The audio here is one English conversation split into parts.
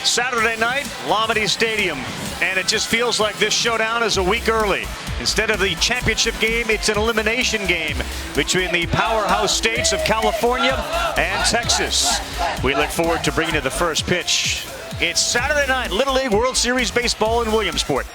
Saturday night, Lamade Stadium, and it just feels like this showdown is a week early. Instead of the championship game, it's an elimination game between the powerhouse states of California and Texas. We look forward to bringing you the first pitch. It's Saturday night, Little League World Series baseball in Williamsport.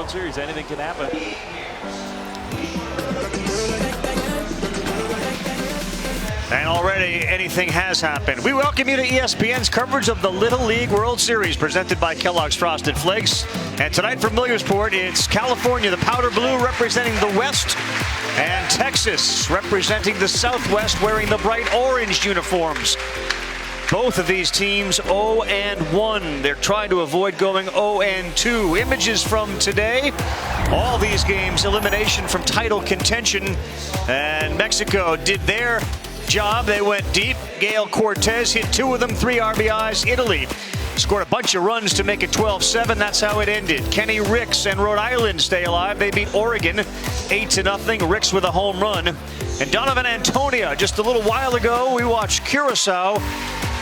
Series, anything can happen. And already anything has happened. We welcome you to ESPN's coverage of the Little League World Series presented by Kellogg's Frosted Flakes. And tonight from Williamsport, it's California, the powder blue representing the West, and Texas representing the Southwest wearing the bright orange uniforms. Both of these teams 0-1. They're trying to avoid going 0-2. Images from today. All these games, elimination from title contention. And Mexico did their job. They went deep. Gael Cortez hit 2 of them, 3 RBIs. Italy scored a bunch of runs to make it 12-7. That's how it ended. Kenny Ricks and Rhode Island stay alive. They beat Oregon 8-0. Ricks with a home run. And Donovan Antonia, just a little while ago, we watched Curacao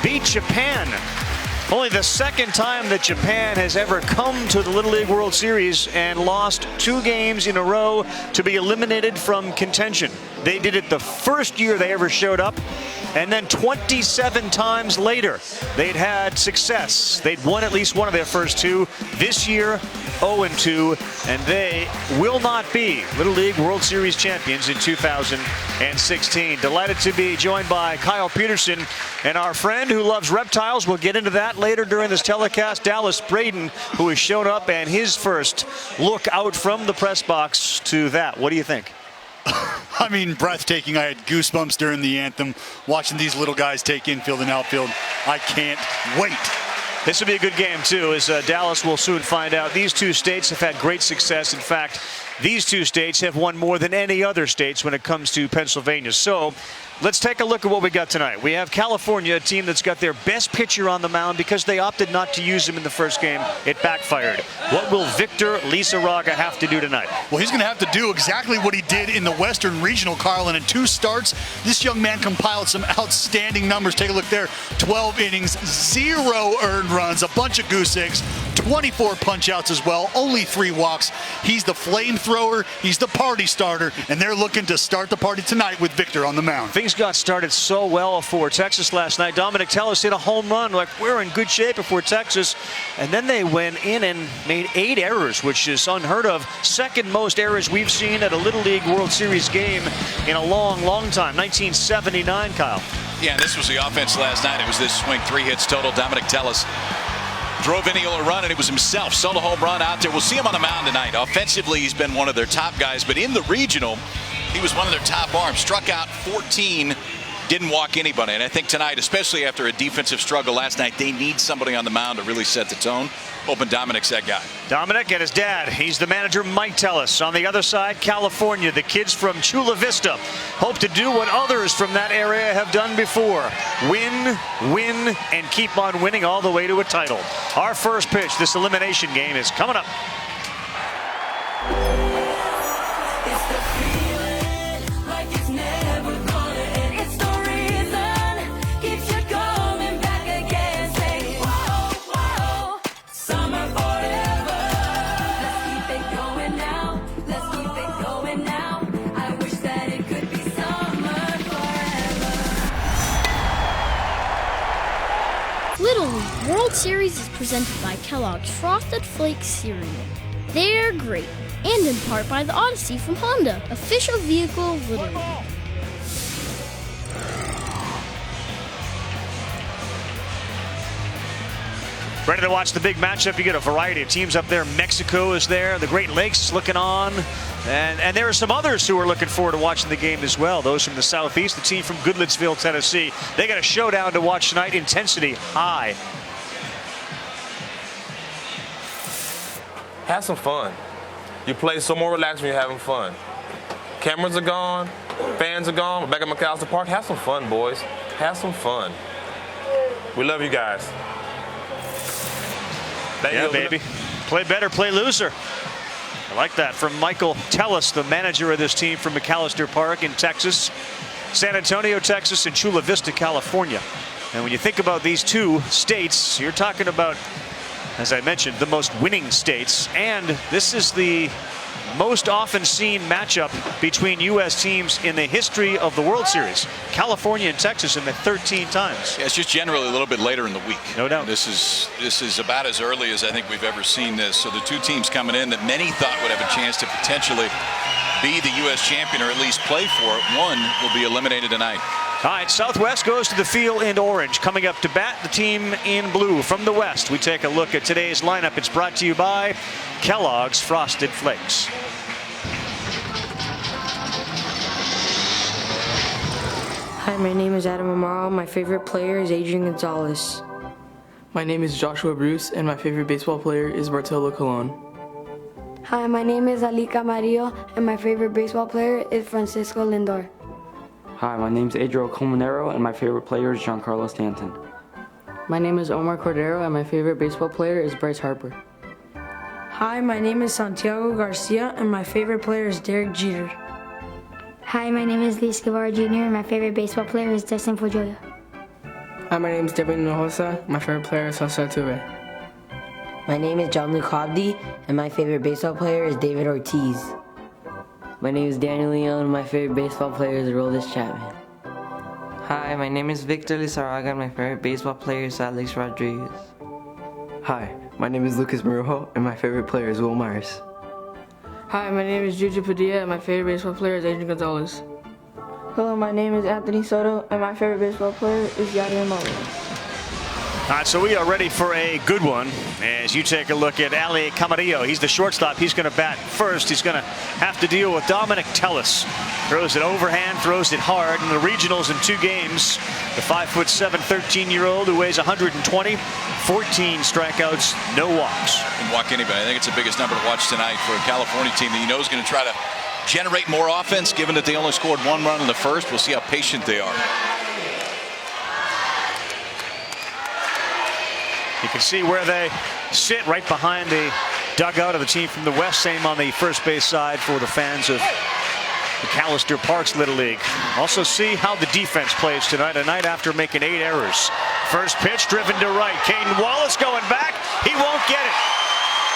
beat Japan. Only the second time that Japan has ever come to the Little League World Series and lost 2 games in a row to be eliminated from contention. They did it the first year they ever showed up, and then 27 times later they'd had success. They'd won at least one of their first 2. This year, 0-2, and they will not be Little League World Series champions in 2016. Delighted to be joined by Kyle Peterson and our friend who loves reptiles. We'll get into that later during this telecast. Dallas Braden, who has shown up, and his first look out from the press box to that. What do you think? I mean, breathtaking. I had goosebumps during the anthem, watching these little guys take infield and outfield. I can't wait. This will be a good game, too, as Dallas will soon find out. These 2 states have had great success. In fact, these 2 states have won more than any other states when it comes to Pennsylvania. So let's take a look at what we got tonight. We have California, a team that's got their best pitcher on the mound because they opted not to use him in the first game. It backfired. What will Victor Lizarraga have to do tonight? Well, he's going to have to do exactly what he did in the Western Regional, Carl. And in 2 starts, this young man compiled some outstanding numbers. Take a look there. 12 innings, 0 earned runs, a bunch of goose eggs, 24 punch-outs as well, only 3 walks. He's the flamethrower, he's the party starter, and they're looking to start the party tonight with Victor on the mound. Things got started so well for Texas last night. Dominic Tellis hit a home run, like we're in good shape before Texas, and then they went in and made 8 errors, which is unheard of. Second most errors we've seen at a Little League World Series game in a long, long time. 1979, Kyle. Yeah, this was the offense last night. It was this swing, 3 hits total. Dominic Tellis drove in a run, and it was himself. Solo home run out there. We'll see him on the mound tonight. Offensively, he's been one of their top guys, but in the regional, he was one of their top arms. Struck out 14, didn't walk anybody. And I think tonight, especially after a defensive struggle last night, they need somebody on the mound to really set the tone. Hoping Dominic's that guy. Dominic and his dad. He's the manager, Mike Tellis. On the other side, California. The kids from Chula Vista hope to do what others from that area have done before. Win, win, and keep on winning all the way to a title. Our first pitch, this elimination game, is coming up. Little League World Series is presented by Kellogg's Frosted Flakes cereal. They're great, and in part by the Odyssey from Honda, official vehicle of Little League. Ready to watch the big matchup? You get a variety of teams up there. Mexico is there. The Great Lakes is looking on. And there are some others who are looking forward to watching the game as well. Those from the southeast, the team from Goodlettsville, Tennessee. They got a showdown to watch tonight. Intensity high. Have some fun. You play so more relaxed when you're having fun. Cameras are gone. Fans are gone. We're back at McAllister Park. Have some fun, boys. Have some fun. We love you guys. Yeah, baby. Play better, play loser. I like that from Michael Tellis, the manager of this team from McAllister Park in Texas, San Antonio, Texas, and Chula Vista, California. And when you think about these two states, you're talking about, as I mentioned, the most winning states. And this is the most often seen matchup between U.S. teams in the history of the World Series. California and Texas have met 13 times. Yeah, it's just generally a little bit later in the week. No doubt. This is about as early as I think we've ever seen this. So the two teams coming in that many thought would have a chance to potentially be the U.S. champion or at least play for it. One will be eliminated tonight. All right, Southwest goes to the field in orange. Coming up to bat, the team in blue. From the West, we take a look at today's lineup. It's brought to you by Kellogg's Frosted Flakes. Hi, my name is Adam Amaro. My favorite player is Adrian Gonzalez. My name is Joshua Bruce, and my favorite baseball player is Bartolo Colon. Hi, my name is Ali Camarillo, and my favorite baseball player is Francisco Lindor. Hi, my name is Adriel Colmenero, and my favorite player is Giancarlo Stanton. My name is Omar Cordero, and my favorite baseball player is Bryce Harper. Hi, my name is Santiago Garcia, and my favorite player is Derek Jeter. Hi, my name is Luis Guevara Jr., and my favorite baseball player is Dustin Pedroia. Hi, my name is Devin Hinojosa. My favorite player is Jose Altuve. My name is John Luke Hobdy, and my favorite baseball player is David Ortiz. My name is Daniel Leon, and my favorite baseball player is Aroldis Chapman. Hi, my name is Victor Lizarraga, and my favorite baseball player is Alex Rodriguez. Hi, my name is Lucas Marujo, and my favorite player is Will Myers. Hi, my name is Juju Padilla, and my favorite baseball player is Adrian Gonzalez. Hello, my name is Anthony Soto, and my favorite baseball player is Yadier Molina. All right, so we are ready for a good one as you take a look at Ali Camarillo. He's the shortstop. He's going to bat first. He's going to have to deal with Dominic Tellis. Throws it overhand, throws it hard. In the regionals in 2 games, the 5'7", 13-year-old who weighs 120, 14 strikeouts, no walks. Can walk anybody. I think it's the biggest number to watch tonight for a California team that you know is going to try to generate more offense, given that they only scored 1 run in the first. We'll see how patient they are. You can see where they sit right behind the dugout of the team from the West. Same on the first base side for the fans of McAllister Park's Little League. Also see how the defense plays tonight, a night after making 8 errors. First pitch driven to right. Caden Wallace going back. He won't get it.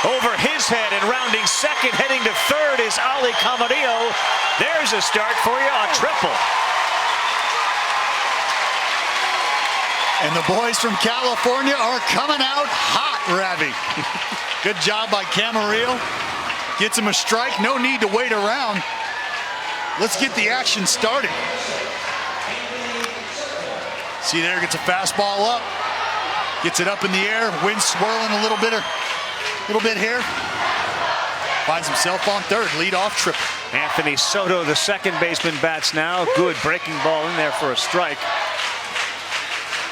Over his head and rounding second, heading to third is Ali Camarillo. There's a start for you, a triple. And the boys from California are coming out hot, Ravi. Good job by Camarillo. Gets him a strike. No need to wait around. Let's get the action started. See there, gets a fastball up. Gets it up in the air. Wind swirling a little bit here. Finds himself on third. Lead off triple. Anthony Soto, the second baseman, bats now. Good breaking ball in there for a strike.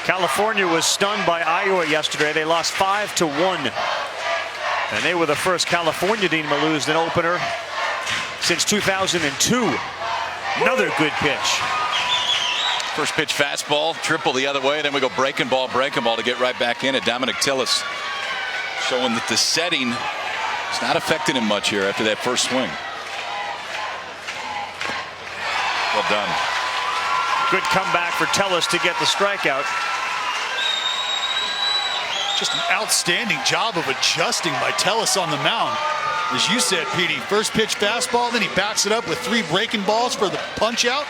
California was stunned by Iowa yesterday. They lost 5-1. And they were the first California team to lose an opener since 2002. Another good pitch. First pitch fastball, triple the other way. Then we go breaking ball to get right back in it. Dominic Tillis showing that the setting is not affecting him much here after that first swing. Well done. Good comeback for Tellis to get the strikeout. Just an outstanding job of adjusting by Tellis on the mound. As you said, Petey, first pitch fastball, then he backs it up with 3 breaking balls for the punch out.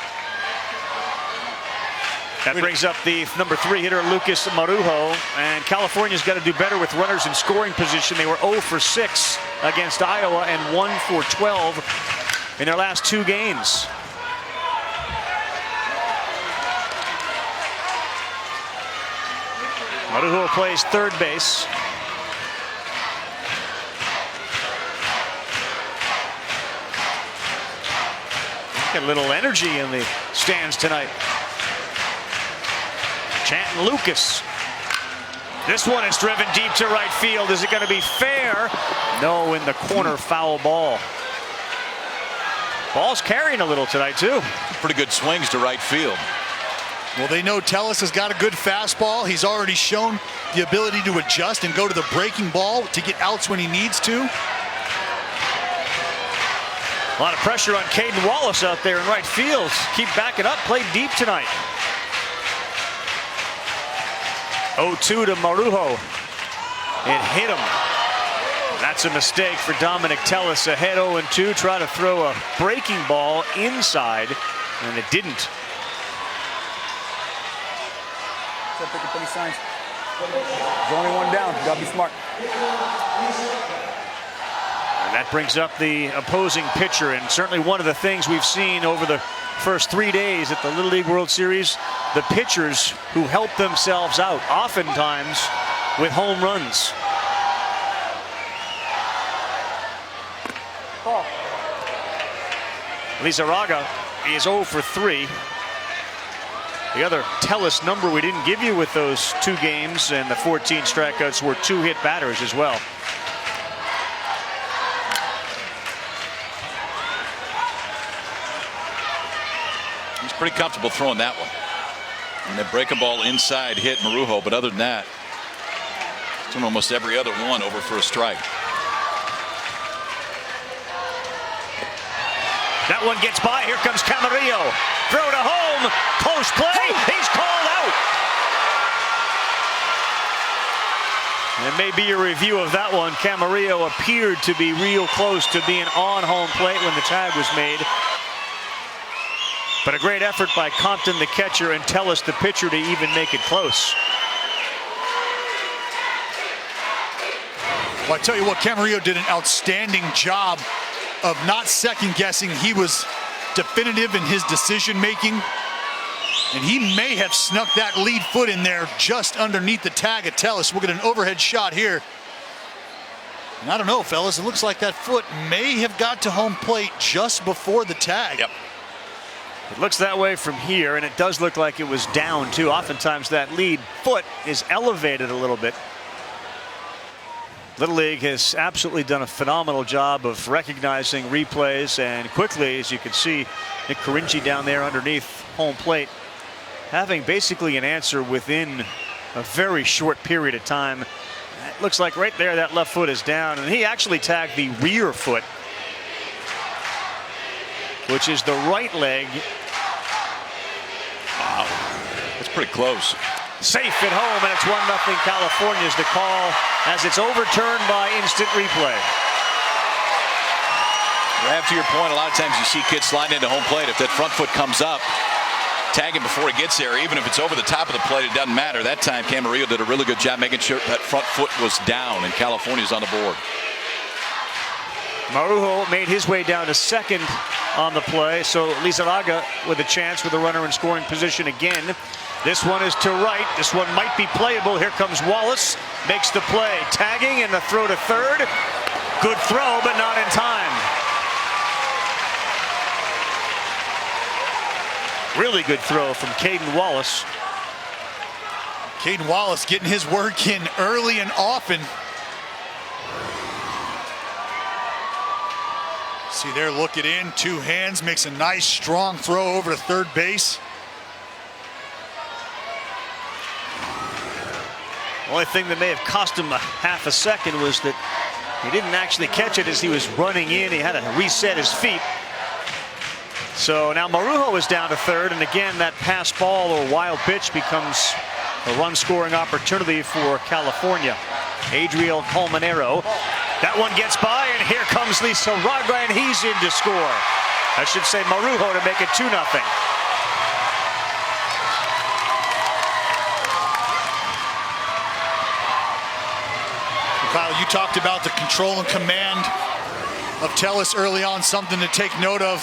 That brings up the number 3 hitter, Lucas Marujo. And California's got to do better with runners in scoring position. They were 0 for 6 against Iowa and 1 for 12 in their last 2 games. Marujo plays third base. Got a little energy in the stands tonight. Chanton Lucas. This one is driven deep to right field. Is it going to be fair? No, in the corner, foul ball. Ball's carrying a little tonight, too. Pretty good swings to right field. Well, they know Tellus has got a good fastball. He's already shown the ability to adjust and go to the breaking ball to get outs when he needs to. A lot of pressure on Caden Wallace out there in right field. Keep backing up, played deep tonight. 0-2 to Marujo. It hit him. That's a mistake for Dominic Tellus. Ahead 0-2. Try to throw a breaking ball inside, and it didn't. Pick up any signs. There's only one down. You gotta be smart. And that brings up the opposing pitcher, and certainly one of the things we've seen over the first 3 days at the Little League World Series, the pitchers who help themselves out, oftentimes with home runs. Lizarraga is 0 for 3. The other Tellus number we didn't give you with those 2 games and the 14 strikeouts were 2 hit batters as well. He's pretty comfortable throwing that one. And the breaking ball inside hit Marujo, but other than that, it's doing almost every other one over for a strike. That one gets by. Here comes Camarillo. Throw to home. Close play. He's called out. It may be a review of that one. Camarillo appeared to be real close to being on home plate when the tag was made. But a great effort by Compton, the catcher, and Tellus, the pitcher, to even make it close. Well, I tell you what, Camarillo did an outstanding job of not second guessing. He was definitive in his decision making, and he may have snuck that lead foot in there just underneath the tag at Tellus. We'll get an overhead shot here. And I don't know, fellas, it looks like that foot may have got to home plate just before the tag. Yep. It looks that way from here, and it does look like it was down too. Oftentimes that lead foot is elevated a little bit. Little League has absolutely done a phenomenal job of recognizing replays, and quickly, as you can see, Nick Carinci down there underneath home plate, having basically an answer within a very short period of time. It looks like right there that left foot is down, and he actually tagged the rear foot, which is the right leg. Wow, that's pretty close. Safe at home, and it's 1-0 California's the call as it's overturned by instant replay. Rav, to your point, a lot of times you see kids slide into home plate. If that front foot comes up, tag him before he gets there. Even if it's over the top of the plate, it doesn't matter. That time, Camarillo did a really good job making sure that front foot was down, and California's on the board. Marujo made his way down to second on the play, so Lizarraga with a chance with a runner in scoring position again. This one is to right. This one might be playable. Here comes Wallace, makes the play, tagging, and the throw to third. Good throw, but not in time. Really good throw from Caden Wallace. Caden Wallace getting his work in early and often. See there, look it in, 2 hands, makes a nice strong throw over to third base. The only thing that may have cost him a half a second was that he didn't actually catch it as he was running in. He had to reset his feet. So now Marujo is down to third, and again that pass ball or wild pitch becomes a run scoring opportunity for California. Adriel Colmenero. That one gets by, and here comes Lizarraga, and he's in to score. I should say Marujo to make it 2-0. Kyle, you talked about the control and command of Tellus early on, something to take note of.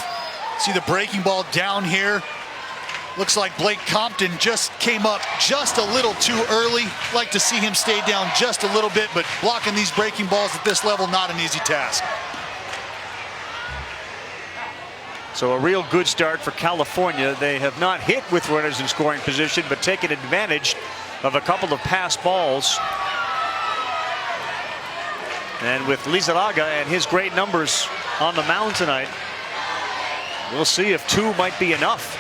See the breaking ball down here. Looks like Blake Compton just came up just a little too early. Like to see him stay down just a little bit, but blocking these breaking balls at this level, not an easy task. So a real good start for California. They have not hit with runners in scoring position, but taken advantage of a couple of pass balls. And with Lizarraga and his great numbers on the mound tonight, we'll see if 2 might be enough.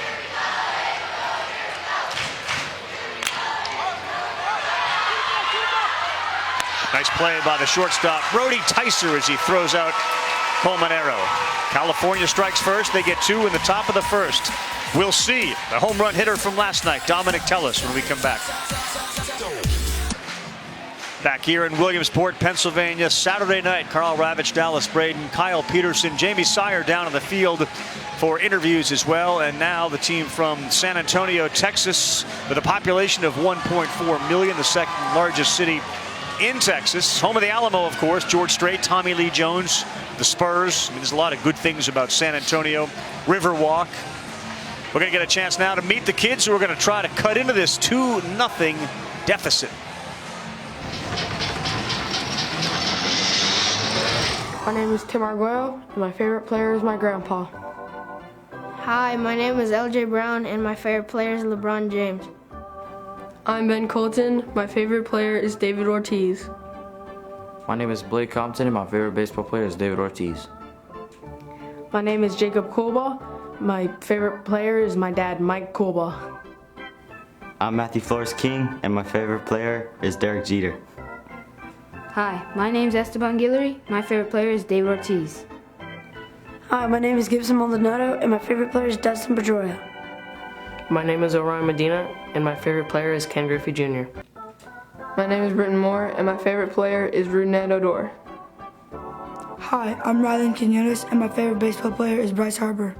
Nice play by the shortstop, Brody Tyser, as he throws out Colmenero. California strikes first. They get 2 in the top of the first. We'll see the home run hitter from last night, Dominic Tellis, when we come back. Back here in Williamsport, Pennsylvania, Saturday night. Carl Ravitch, Dallas Braden, Kyle Peterson, Jamie Sire down on the field for interviews as well. And now the team from San Antonio, Texas, with a population of 1.4 million, the second largest city in Texas. Home of the Alamo, of course. George Strait, Tommy Lee Jones, the Spurs. I mean, there's a lot of good things about San Antonio. Riverwalk. We're going to get a chance now to meet the kids who are going to try to cut into this 2-0 deficit. My name is Tim Arguello, and my favorite player is my grandpa. Hi, my name is LJ Brown, and my favorite player is LeBron James. I'm Ben Colton. My favorite player is David Ortiz. My name is Blake Compton, and my favorite baseball player is David Ortiz. My name is Jacob Kulba. My favorite player is my dad, Mike Kulba. I'm Matthew Flores King, and my favorite player is Derek Jeter. Hi, my name is Esteban Guillory. My favorite player is David Ortiz. Hi, my name is Gibson Maldonado, and my favorite player is Dustin Pedroia. My name is Orion Medina, and my favorite player is Ken Griffey Jr. My name is Britton Moore, and my favorite player is Runet Odor. Hi, I'm Rylan Quinones, and my favorite baseball player is Bryce Harper.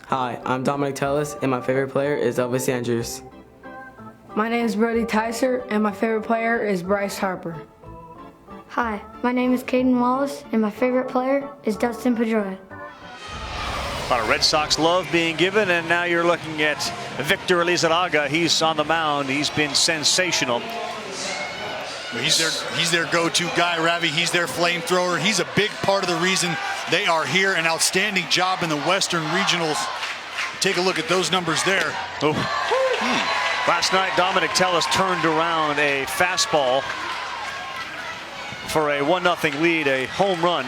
Hi, I'm Dominic Tellis, and my favorite player is Elvis Andrews. My name is Brody Tyser, and my favorite player is Bryce Harper. Hi, my name is Caden Wallace, and my favorite player is Dustin Pedroia. A lot of Red Sox love being given, and now you're looking at Victor Lizarraga. He's on the mound. He's been sensational. He's their go-to guy, Ravi. He's their flamethrower. He's a big part of the reason they are here. An outstanding job in the Western Regionals. Take a look at those numbers there. Oh. Last night, Dominic Tellis turned around a fastball for a 1-0 lead, a home run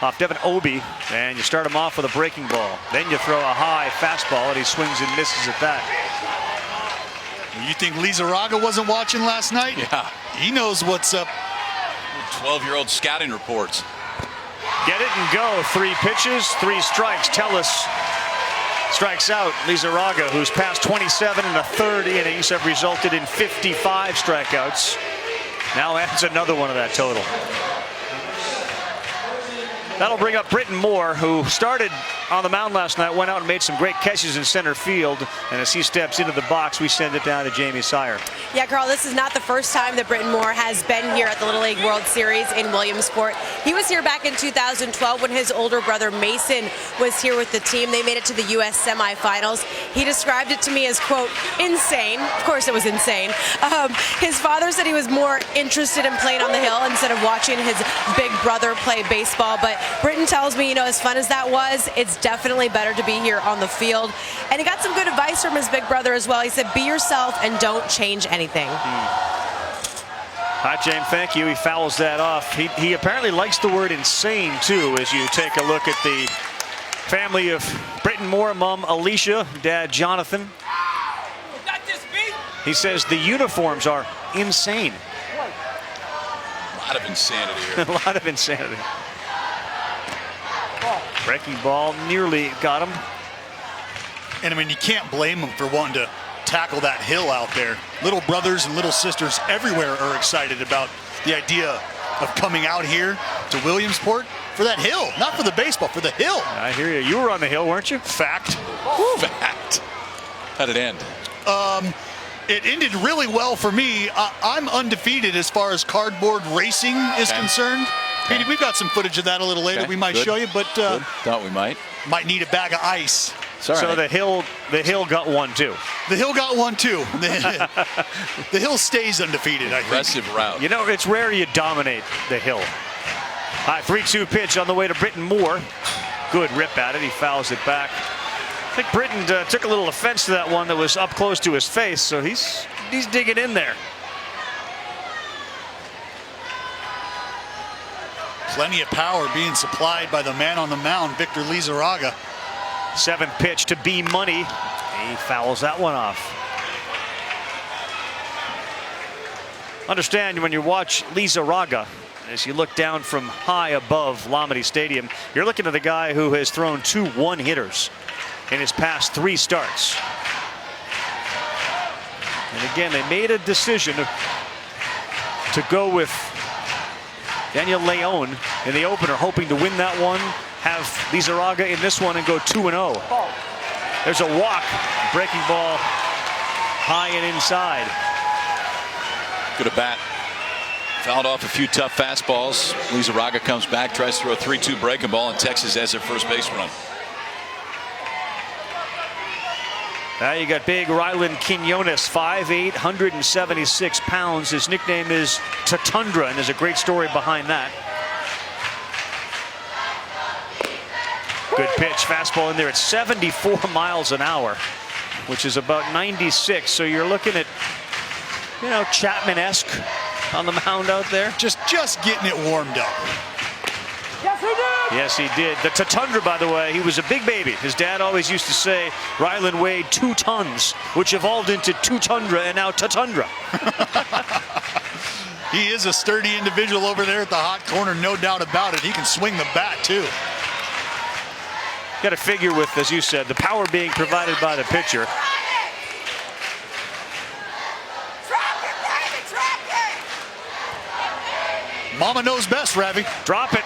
off Devin Obie, and you start him off with a breaking ball. Then you throw a high fastball, and he swings and misses at that. You think Lizarraga wasn't watching last night? Yeah. He knows what's up. 12-year-old scouting reports. Get it and go. 3 pitches, 3 strikes. Tellis strikes out. Lizarraga, whose past 27 1/3 innings have resulted in 55 strikeouts, now adds another one of that total. That'll bring up Britton Moore, who started on the mound last night, went out and made some great catches in center field. And as he steps into the box, we send it down to Jamie Sire. Yeah, Carl, this is not the first time that Britton Moore has been here at the Little League World Series in Williamsport. He was here back in 2012 when his older brother Mason was here with the team. They made it to the U.S. semifinals. He described it to me as, quote, insane. Of course it was insane. His father said he was more interested in playing on the hill instead of watching his big brother play baseball. But Britton tells me, you know, as fun as that was, it's definitely better to be here on the field. And he got some good advice from his big brother as well. He said, be yourself and don't change anything. Hi, James, thank you. He fouls that off. He apparently likes the word insane, too, as you take a look at the family of Britton Moore, mom Alicia, dad Jonathan. He says the uniforms are insane. A lot of insanity here. A lot of insanity. Breaking ball nearly got him. And I mean, you can't blame him for wanting to tackle that hill out there. Little brothers and little sisters everywhere are excited about the idea of coming out here to Williamsport for that hill, not for the baseball, for the hill. I hear you. You were on the hill, weren't you? Fact. Fact. How'd it end? It ended really well for me. I'm undefeated as far as cardboard racing is concerned. Petey, we've got some footage of that a little later. We might show you, but thought we might need a bag of ice. So the hill got one too. The hill got one too. The hill stays undefeated. Aggressive route. You know, it's rare you dominate the hill. All right, 3-2 pitch on the way to Britton Moore. good rip at it. He fouls it back. I think Britton took a little offense to that one that was up close to his face, so he's digging in there. Plenty of power being supplied by the man on the mound, Victor Lizarraga. 7th pitch to B Money. He fouls that one off. Understand when you watch Lizarraga, as you look down from high above Lamade Stadium, you're looking at a guy who has thrown 2 one-hitters in his past 3 starts. And again, they made a decision to go with Daniel Leon in the opener, hoping to win that one, have Lizarraga in this one and go 2-0. There's a walk, breaking ball high and inside. Good at bat. Fouled off a few tough fastballs. Lizarraga comes back, tries to throw a 3-2 breaking ball, and Texas has their first base run. Now you got big Rylan Quinones, 5'8", 176 pounds. His nickname is Tatundra, and there's a great story behind that. Good pitch, fastball in there at 74 miles an hour, which is about 96. So you're looking at, you know, Chapman-esque on the mound out there. Just getting it warmed up. Yes, he did. Yes, he did. The Tatundra, by the way, he was a big baby. His dad always used to say Rylan weighed 2 tons, which evolved into Tutundra and now Tatundra. He is a sturdy individual over there at the hot corner, no doubt about it. He can swing the bat, too. Got to figure with, as you said, the power being provided by the pitcher. Mama knows best, Ravi. Drop it.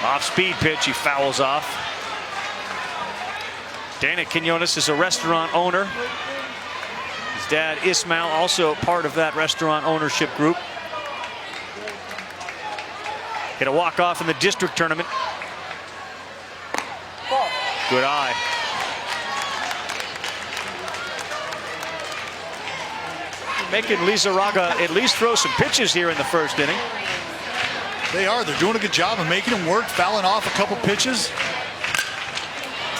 Off-speed pitch, he fouls off. Dana Quinones is a restaurant owner. His dad, Ismail, also part of that restaurant ownership group. Hit a walk-off in the district tournament. Good eye. Making Lizarraga at least throw some pitches here in the first inning. They are. They're doing a good job of making him work, fouling off a couple pitches.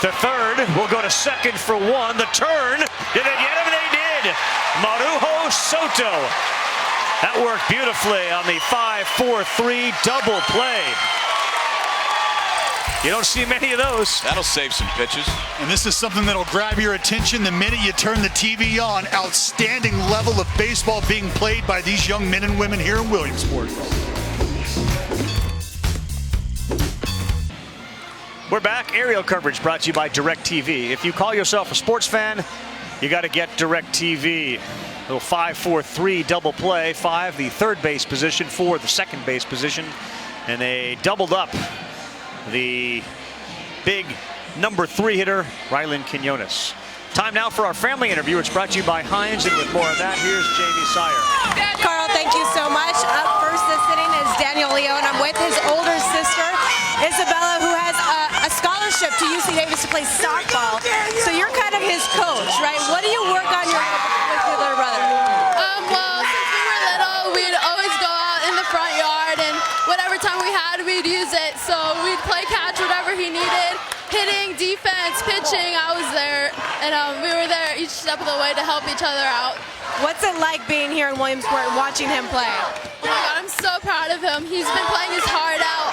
To third, we'll go to second for 1. The turn. Did they get him? They did. Marujo Soto. That worked beautifully on the 5-4-3 double play. You don't see many of those. That'll save some pitches. And this is something that'll grab your attention the minute you turn the TV on. Outstanding level of baseball being played by these young men and women here in Williamsport. We're back. Aerial coverage brought to you by DirecTV. If you call yourself a sports fan, you got to get DirecTV. Little 5-4-3 double play. 5 the third base position, 4 the second base position, and they doubled up the big number 3 hitter, Rylan Quinones. Time now for our family interview. It's brought to you by Heinz, and with more of that, here's Jamie Sire. Carl, thank you so much. Up first this inning is Daniel Leon. I'm with his older sister, Isabella, who has a scholarship to UC Davis to play softball. So you're kind of his coach, right? What do you work on with your little brother? Well, since we were little, we'd always go out in the front yard, and whatever time we had, we'd use it. So we'd play catch, whatever he needed. Hitting, defense, pitching, I was there, and we were there each step of the way to help each other out. What's it like being here in Williamsport and watching him play? Oh my God, I'm so proud of him. He's been playing his heart out.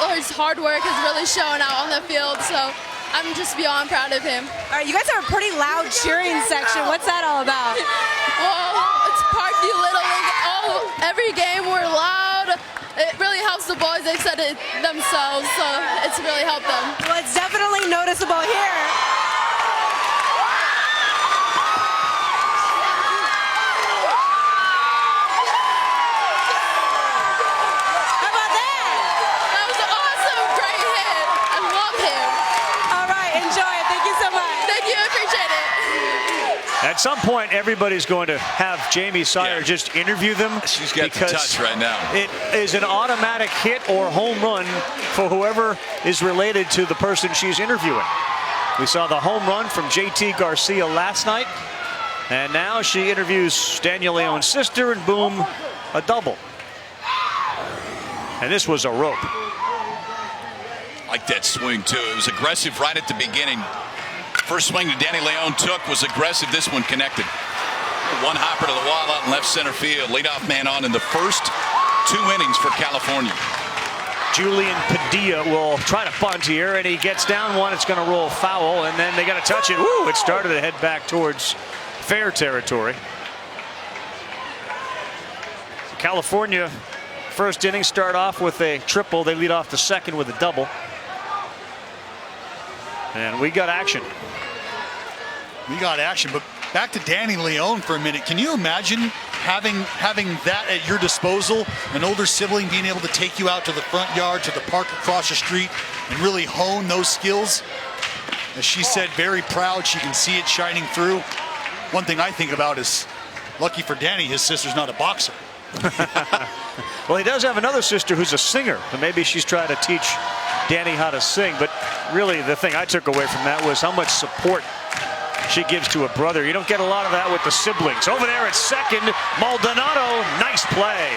All his hard work has really shown out on the field, so I'm just beyond proud of him. All right, you guys have a pretty loud cheering section. What's that all about? Well, it's Parkview Little League. Every game we're loud. It really helps the boys. They've said it themselves, so it's really helped them. Well, it's definitely noticeable here. How about that? That was an awesome, great hit. I love him. All right, enjoy it. Thank you so much. Thank you, I appreciate it. At some point, everybody's going to have Jamie Sire just interview them. She's got the touch right now. It is an automatic hit or home run for whoever is related to the person she's interviewing. We saw the home run from JT Garcia last night, and now she interviews Daniel Leon's sister, and boom, a double. And this was a rope. Like that swing, too. It was aggressive right at the beginning. First swing that Danny Leon took was aggressive. This one connected. One hopper to the wall out in left center field. Leadoff man on in the first 2 innings for California. Julian Padilla will try to bunt here, and he gets down one. It's going to roll foul, and then they got to touch it. Woo! It started to head back towards fair territory. So California, first inning, start off with a triple. They lead off the second with a double. And we got action. We got action, but back to Danny Leon for a minute. Can you imagine having that at your disposal, an older sibling being able to take you out to the front yard, to the park across the street, and really hone those skills? As she said, very proud. She can see it shining through. One thing I think about is, lucky for Danny, his sister's not a boxer. Well, he does have another sister who's a singer, and maybe she's trying to teach Danny how to sing. But really, the thing I took away from that was how much support she gives to a brother. You don't get a lot of that with the siblings. Over there at second, Maldonado, nice play.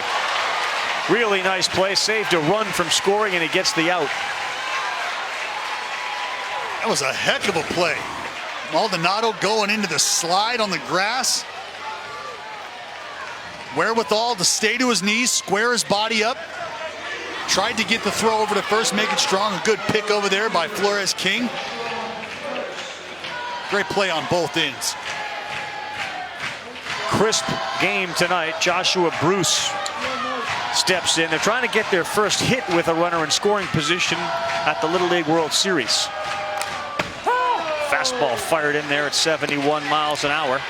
Really nice play, saved a run from scoring, and he gets the out. That was a heck of a play. Maldonado going into the slide on the grass. Wherewithal to stay to his knees, square his body up. Tried to get the throw over to first, make it strong. A good pick over there by Flores King. Great play on both ends. Crisp game tonight. Joshua Bruce steps in. They're trying to get their first hit with a runner in scoring position at the Little League World Series. Fastball fired in there at 71 miles an hour.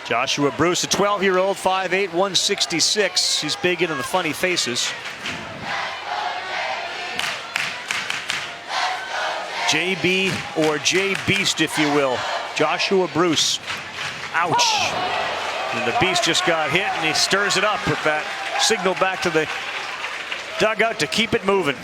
Joshua Bruce, a 12-year-old, 5'8", 166. He's big into the funny faces. JB or J Beast, if you will. Joshua Bruce. Ouch. And the Beast just got hit, and he stirs it up with that signal back to the dugout to keep it moving.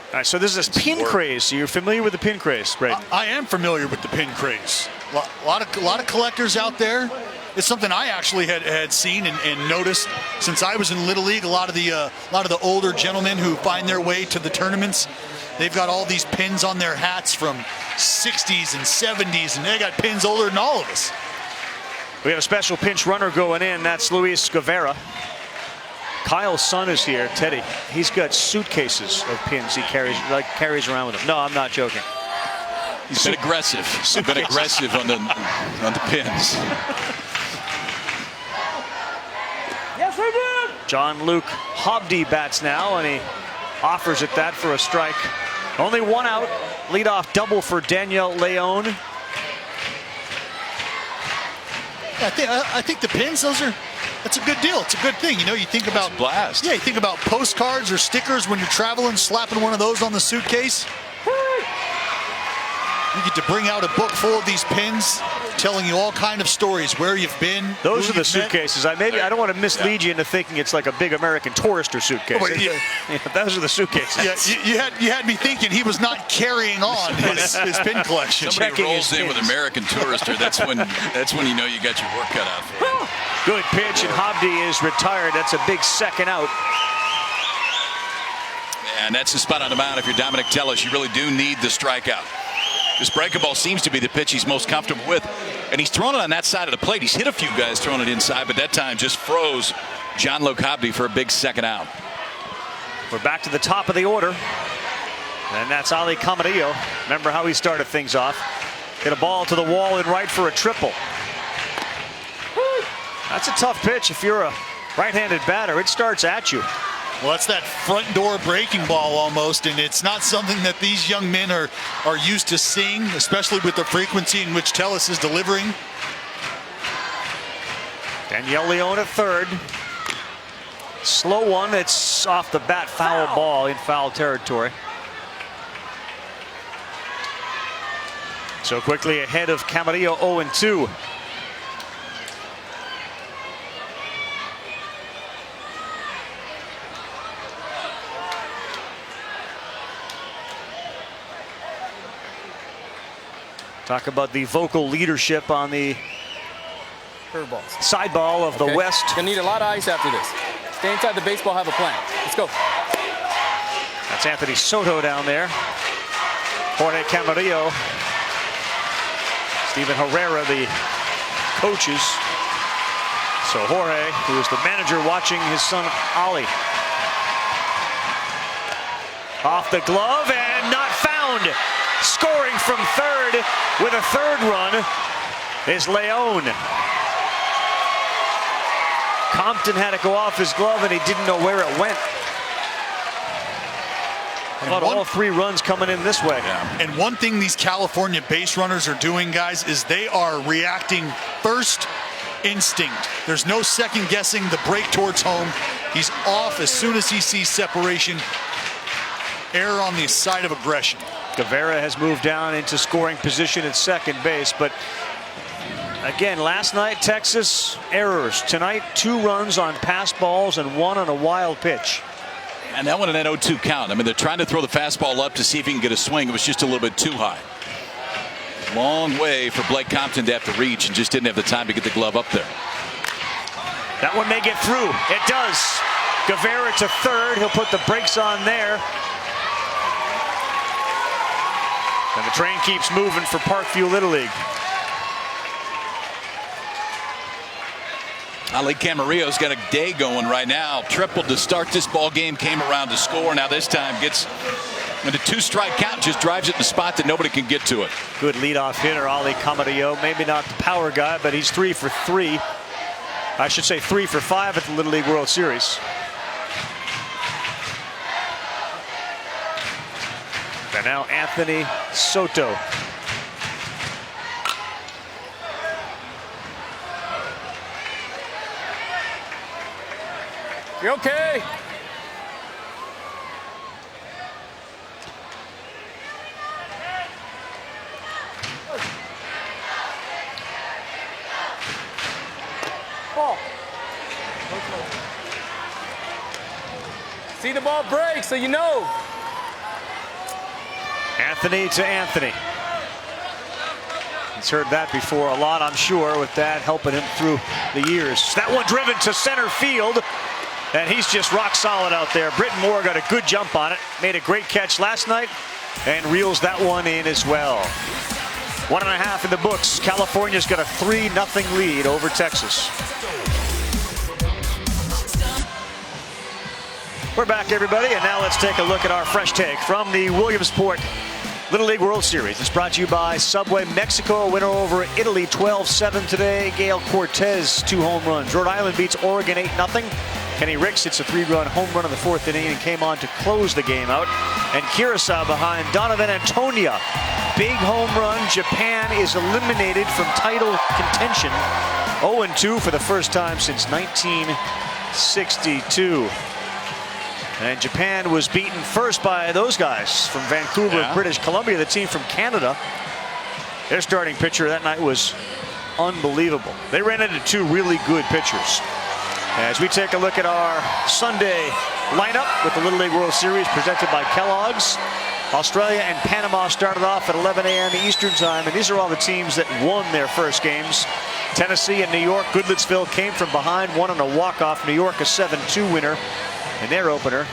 All right, so this is pin craze. You're familiar with the pin craze, right? I am familiar with the pin craze. A lot of collectors out there. It's something I actually had seen and noticed since I was in Little League. A lot of the older gentlemen who find their way to the tournaments, they've got all these pins on their hats from 60s and 70s, and they got pins older than all of us. We have a special pinch runner going in. That's Luis Guevara. Kyle's son is here, Teddy. He's got suitcases of pins he carries around with him. No, I'm not joking. He's been aggressive. He's been aggressive on the pins. Yes, I did. John Luke Hobdy bats now, and he offers it that for a strike. Only one out. Leadoff double for Daniel Leon. I think the pins, that's a good deal. It's a good thing. You know, you think about blast. Yeah, you think about postcards or stickers when you're traveling, slapping one of those on the suitcase. You get to bring out a book full of these pins, telling you all kind of stories, where you've been. Those are the suitcases. I don't want to mislead you into thinking it's like a big American Tourister suitcase. Oh, yeah. Those are the suitcases. Yeah, you had me thinking he was not carrying on his pin collection. Somebody rolls in with American Tourister. That's when you know you got your work cut out for you. Good pitch, and Hobdy is retired. That's a big second out. And that's the spot on the mound. If you're Dominic Tellis, you really do need the strikeout. This breaking ball seems to be the pitch he's most comfortable with. And he's thrown it on that side of the plate. He's hit a few guys throwing it inside, but that time just froze John Luke Hobdy for a big second out. We're back to the top of the order. And that's Ali Camarillo. Remember how he started things off. Hit a ball to the wall in right for a triple. That's a tough pitch if you're a right-handed batter. It starts at you. Well, that's that front door breaking ball almost, and it's not something that these young men are used to seeing, especially with the frequency in which Tellis is delivering. Daniel Leon at third. Slow one. It's off the bat, foul ball in foul territory. So quickly ahead of Camarillo, 0-2. Talk about the vocal leadership on the curveballs. Side ball of the West. Gonna need a lot of ice after this. Stay inside the baseball, have a plan. Let's go. That's Anthony Soto down there. Jorge Camarillo. Steven Herrera, the coaches. So Jorge, who is the manager, watching his son Ollie. Off the glove and not found. Scoring from third with a third run is Leon. Compton had to go off his glove and he didn't know where it went. About all 3 runs coming in this way. Yeah. And one thing these California base runners are doing, guys, is they are reacting first instinct. There's no second guessing the break towards home. He's off as soon as he sees separation. Error on the side of aggression. Guevara has moved down into scoring position at second base, but again, last night, Texas errors. Tonight, 2 runs on pass balls and 1 on a wild pitch. And that one in that 0-2 count. I mean, they're trying to throw the fastball up to see if he can get a swing. It was just a little bit too high. Long way for Blake Compton to have to reach and just didn't have the time to get the glove up there. That one may get through. It does. Guevara to third. He'll put the brakes on there. And the train keeps moving for Parkview Little League. Ali Camarillo's got a day going right now. Tripled to start this ball game, came around to score. Now this time gets into 2-strike count, just drives it in the spot that nobody can get to it. Good leadoff hitter, Ali Camarillo. Maybe not the power guy, but he's 3 for 3. I should say 3 for 5 at the Little League World Series. And now Anthony Soto. You okay? Ball. See the ball break, so you know. Anthony to Anthony. He's heard that before a lot, I'm sure, with Dad helping him through the years. That one driven to center field. And he's just rock solid out there. Britton Moore got a good jump on it. Made a great catch last night and reels that one in as well. 1.5 in the books. California's got a 3-0 lead over Texas. We're back, everybody, and now let's take a look at our fresh take from the Williamsport Little League World Series. It's brought to you by Subway. Mexico winner over Italy 12-7 today. Gail Cortez 2 home runs. Rhode Island beats Oregon 8-0. Kenny Ricks hits a 3-run home run in the 4th inning and came on to close the game out. And Curacao behind Donovan Antonia. Big home run. Japan is eliminated from title contention. 0-2 for the first time since 1962. And Japan was beaten first by those guys from Vancouver, British Columbia, the team from Canada. Their starting pitcher that night was unbelievable. They ran into 2 really good pitchers. As we take a look at our Sunday lineup with the Little League World Series presented by Kellogg's. Australia and Panama started off at 11 a.m. Eastern time, and these are all the teams that won their first games. Tennessee and New York. Goodlettsville came from behind, won on a walk-off. New York a 7-2 winner in their opener.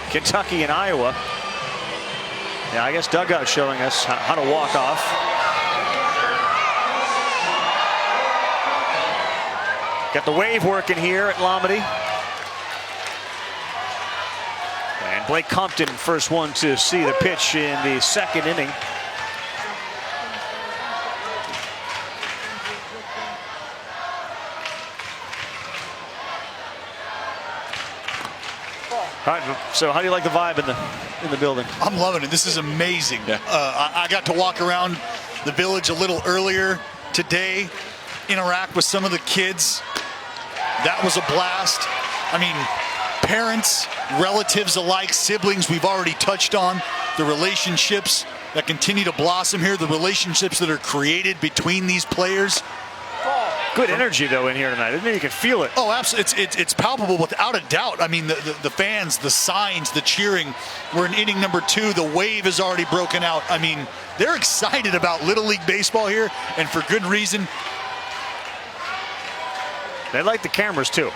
Kentucky and Iowa. Yeah, I guess dugout showing us how to walk off. Got the wave working here at Lomedy. And Blake Compton, first one to see the pitch in the 2nd inning. All right, so how do you like the vibe in the building? I'm loving it. This is amazing. Yeah. I got to walk around the village a little earlier today, interact with some of the kids. That was a blast. I mean, parents, relatives alike, siblings we've already touched on, the relationships that continue to blossom here, the relationships that are created between these players. Good energy, though, in here tonight, isn't it? You can feel it. Oh, absolutely. It's palpable without a doubt. I mean, the fans, the signs, the cheering. We're in inning number 2. The wave is already broken out. I mean, they're excited about Little League baseball here, and for good reason. They like the cameras, too.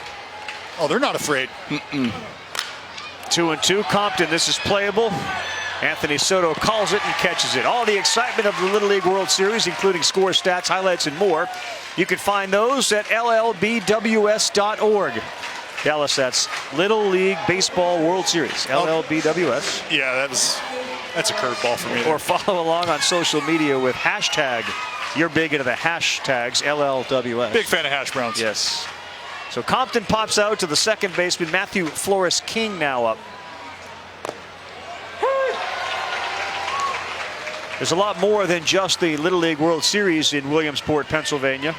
Oh, they're not afraid. 2-2. Compton, this is playable. Anthony Soto calls it and catches it. All the excitement of the Little League World Series, including score, stats, highlights, and more. You can find those at LLBWS.org. Dallas, that's Little League Baseball World Series, LLBWS. Yeah, that's a curveball for me. Or follow along on social media with hashtag. You're big into the hashtags, LLWS. Big fan of hash browns. Yes. So Compton pops out to the second baseman. Matthew Flores King now up. There's a lot more than just the Little League World Series in Williamsport, Pennsylvania.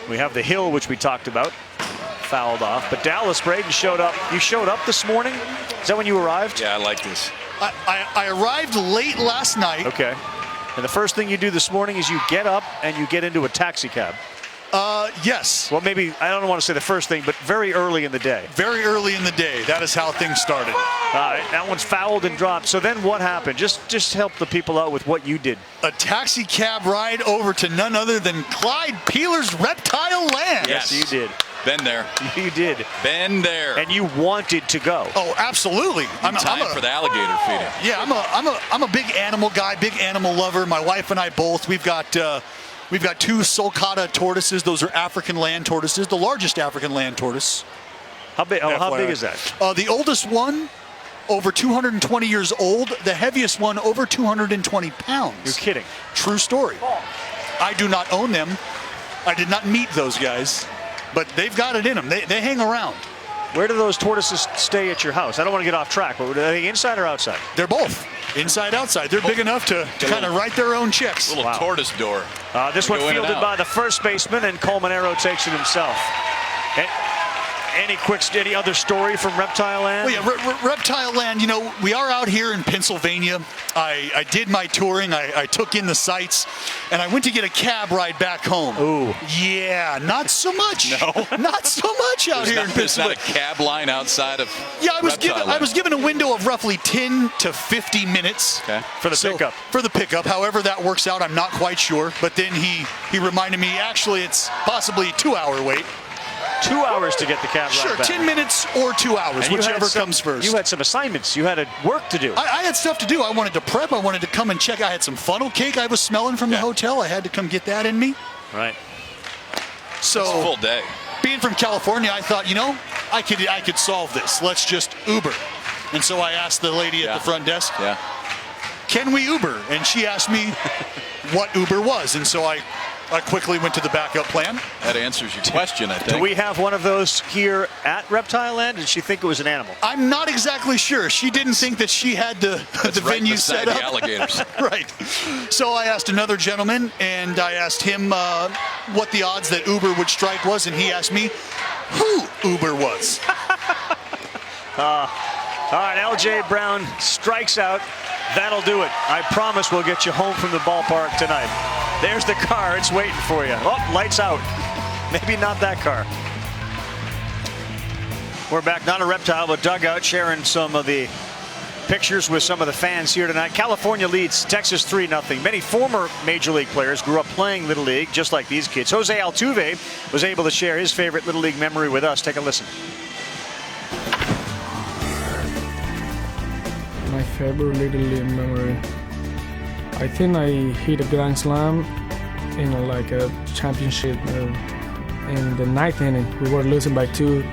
We have the hill, which we talked about, fouled off. But Dallas, Braden showed up. You showed up this morning? Is that when you arrived? Yeah, I like this. I arrived late last night. Okay. And the first thing you do this morning is you get up and you get into a taxi cab. Yes. Well, maybe, I don't want to say the first thing, but very early in the day. Very early in the day. That is how things started. That one's fouled and dropped. So then what happened? Just help the people out with what you did. A taxi cab ride over to none other than Clyde Peeler's Reptile Land. Yes, you did. Been there. You did. Been there. And you wanted to go. Oh, absolutely. I'm for the alligator feeding. Yeah, I'm a big animal guy, big animal lover. My wife and I both. We've got 2 sulcata tortoises. Those are African land tortoises, the largest African land tortoise. How big is that? The oldest one, over 220 years old. The heaviest one, over 220 pounds. You're kidding. True story. I do not own them. I did not meet those guys, but they've got it in them. They hang around. Where do those tortoises stay at your house? I don't want to get off track, but are they inside or outside? They're both. Inside, outside. They're big enough to kind of write their own checks. Little tortoise door. This one fielded by the first baseman, and Colmanero takes it himself. Any other story from Reptile Land? Well, yeah, Reptile Land, you know, we are out here in Pennsylvania. I did my touring. I took in the sights, and I went to get a cab ride back home. Ooh. Yeah, not so much. No. Not so much out here in Pennsylvania. There's not a cab line outside of I was given a window of roughly 10 to 50 minutes. Okay. For the pickup. For the pickup. However that works out, I'm not quite sure. But then he reminded me, actually, it's possibly a 2-hour wait. 2 hours to get the cab ride back. 10 minutes or 2 hours, whichever comes first. You had some assignments. You had work to do. I had stuff to do. I wanted to prep. I wanted to come and check. I had some funnel cake I was smelling from the hotel. I had to come get that in me. Right. So it's a full day. Being from California, I thought, you know, I could solve this. Let's just Uber. And so I asked the lady at the front desk, can we Uber? And she asked me what Uber was. And so I quickly went to the backup plan. That answers your question, I think. Do we have one of those here at Reptile Land? Did she think it was an animal? I'm not exactly sure. She didn't think that she had the venue set up. The alligators. Right. So I asked another gentleman, and I asked him what the odds that Uber would strike was, and he asked me who Uber was. All right, LJ Brown strikes out. That'll do it. I promise we'll get you home from the ballpark tonight. There's the car. It's waiting for you. Oh, lights out. Maybe not that car. We're back, not a Reptile, but dugout, sharing some of the pictures with some of the fans here tonight. California leads Texas 3-0. Many former Major League players grew up playing Little League, just like these kids. Jose Altuve was able to share his favorite Little League memory with us. Take a listen. My favorite Little League memory. I think I hit a grand slam in like a championship in the 9th inning. We were losing by 2.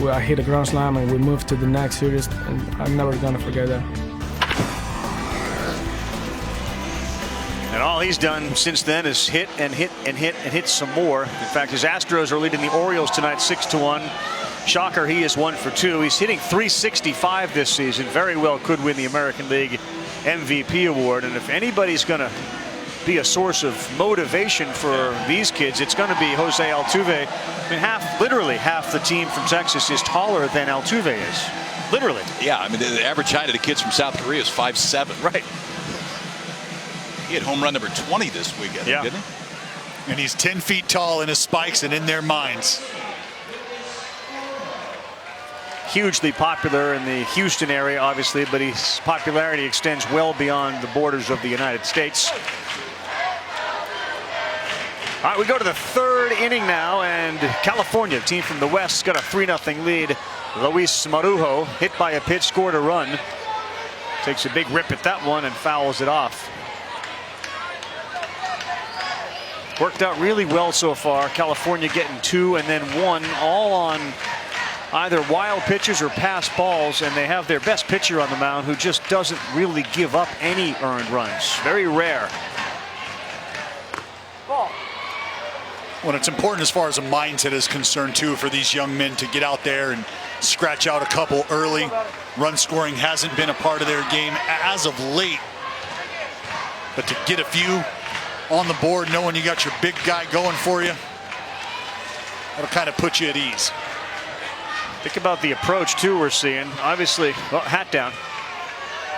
I hit a grand slam and we moved to the next series, and I'm never gonna forget that. And all he's done since then is hit and hit and hit and hit some more. In fact, his Astros are leading the Orioles tonight 6-1. Shocker, he is 1 for 2. He's hitting .365 this season. Very well could win the American League MVP award. And if anybody's going to be a source of motivation for these kids, it's going to be Jose Altuve. I mean, literally half the team from Texas is taller than Altuve is. Literally. Yeah, I mean, the average height of the kids from South Korea is 5'7". Right. He had home run number 20 this week, I think, didn't he? And he's 10 feet tall in his spikes and in their minds. Hugely popular in the Houston area, obviously, but his popularity extends well beyond the borders of the United States. All right, we go to the third inning now, and California, team from the West, got a 3-0 lead. Luis Marujo hit by a pitch, scored a run. Takes a big rip at that one and fouls it off. Worked out really well so far. California getting 2 and then 1, all on either wild pitches or pass balls, and they have their best pitcher on the mound who just doesn't really give up any earned runs. Very rare. Well, it's important as far as a mindset is concerned, too, for these young men to get out there and scratch out a couple early. Run scoring hasn't been a part of their game as of late. But to get a few on the board, knowing you got your big guy going for you, that'll kind of put you at ease. Think about the approach, too, we're seeing. Obviously, well, hat down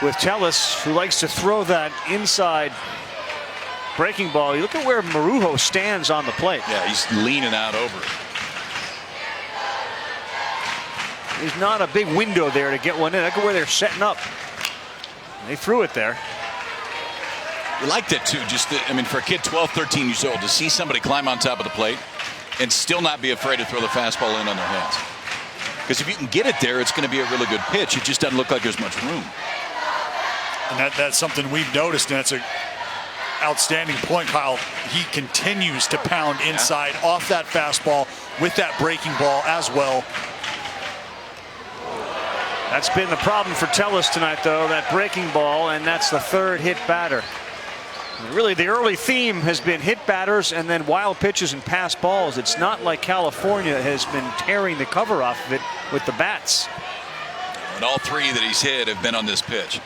with Tellis, who likes to throw that inside breaking ball. You look at where Marujo stands on the plate. Yeah, he's leaning out over it. There's not a big window there to get one in. Look at where they're setting up. They threw it there. You like that, too. Just, I mean, for a kid 12, 13 years old, to see somebody climb on top of the plate and still not be afraid to throw the fastball in on their hands. Because if you can get it there, it's going to be a really good pitch. It just doesn't look like there's much room. And that's something we've noticed, and that's an outstanding point, Kyle. He continues to pound inside off that fastball with that breaking ball as well. That's been the problem for Tellis tonight, though, that breaking ball, and that's the third hit batter. Really, the early theme has been hit batters and then wild pitches and pass balls. It's not like California has been tearing the cover off of it with the bats. And all 3 that he's hit have been on this pitch.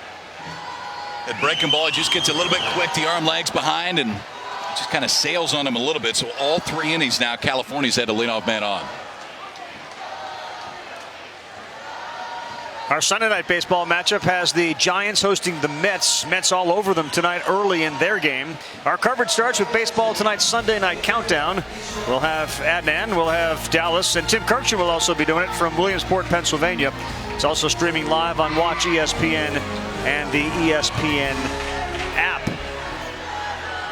That breaking ball just gets a little bit quick, the arm lags behind, and just kind of sails on him a little bit. So all 3 innings now, California's had a leadoff man on. Our Sunday night baseball matchup has the Giants hosting the Mets. Mets all over them tonight early in their game. Our coverage starts with baseball tonight's Sunday night countdown. We'll have Adnan, we'll have Dallas, and Tim Kirkshin will also be doing it from Williamsport, Pennsylvania. It's also streaming live on Watch ESPN and the ESPN app.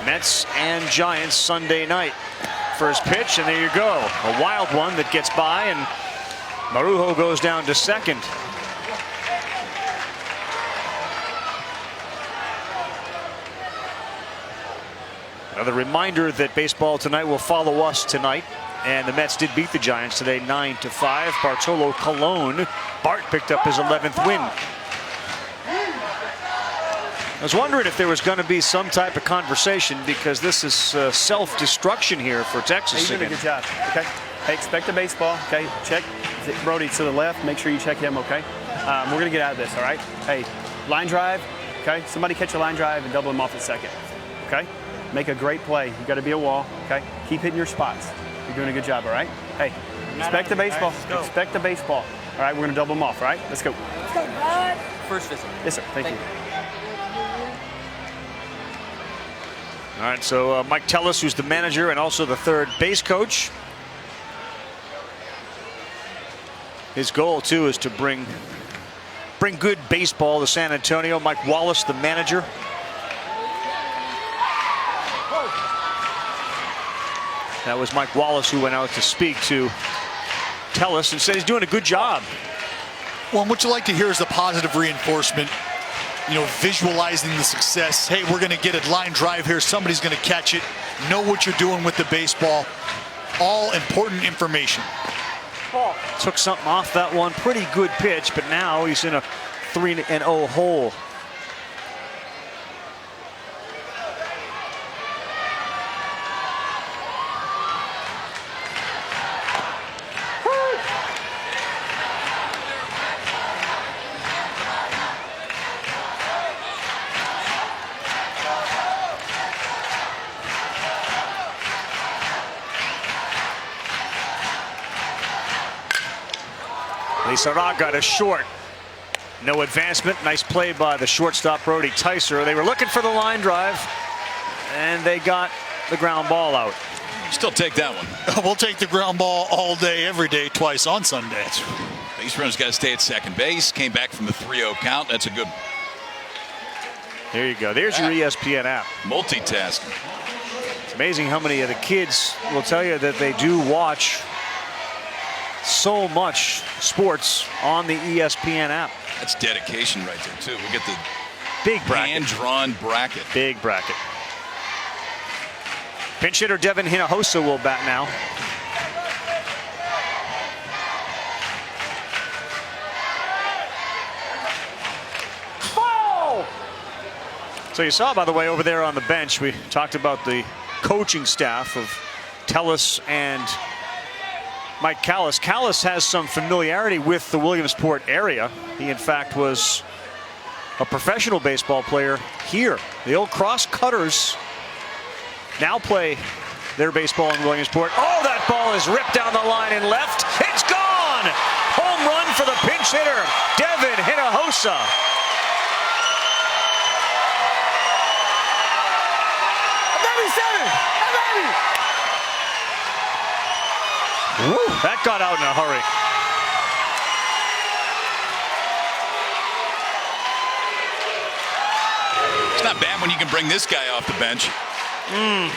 Mets and Giants Sunday night. First pitch, and there you go. A wild one that gets by, and Marujo goes down to second. Another reminder that baseball tonight will follow us tonight. And the Mets did beat the Giants today 9-5. Bartolo Colon. Bart picked up his 11th win. I was wondering if there was going to be some type of conversation, because this is self-destruction here for Texas. Hey, you did a good job. Okay. Hey, expect the baseball. Okay. Check Brody to the left. Make sure you check him. Okay. We're going to get out of this. All right. Hey, line drive. Okay. Somebody catch a line drive and double him off at second. Okay. Make a great play. You got to be a wall. Okay. Keep hitting your spots. You're doing a good job. All right. Hey, expect the baseball. Right, expect the baseball. All right. We're going to double them off. All right. Let's go. Let's go, bud. First visit. Yes, sir. Thank you. All right, so Mike Tellis, who's the manager and also the third base coach. His goal, too, is to bring good baseball to San Antonio. Mike Wallace, the manager. That was Mike Wallace who went out to speak to Tellis and said he's doing a good job. Well, and what you like to hear is the positive reinforcement. You know, visualizing the success. Hey, we're going to get a line drive here. Somebody's going to catch it. Know what you're doing with the baseball. All important information. Took something off that one. Pretty good pitch, but now he's in a 3-0 hole. Lizarraga got a short. No advancement. Nice play by the shortstop, Brody Tyser. They were looking for the line drive. and they got the ground ball out. Still take that one. We'll take the ground ball all day, every day, twice on Sunday. Base runner's got to stay at second base. Came back from the 3-0 count. That's a good one. There you go. There's your ESPN app. Multitasking. It's amazing how many of the kids will tell you that they do watch so much sports on the ESPN app. That's dedication right there, too. We get the big bracket. Hand-drawn bracket. Big bracket. Pinch hitter Devin Hinojosa will bat now. Oh! So you saw, by the way, over there on the bench, we talked about the coaching staff of Tellis and Mike Callis. Callis has some familiarity with the Williamsport area. He, in fact, was a professional baseball player here. The old Cross Cutters now play their baseball in Williamsport. Oh, that ball is ripped down the line and left. It's gone! Home run for the pinch hitter, Devin Hinojosa. Woo, that got out in a hurry. It's not bad when you can bring this guy off the bench.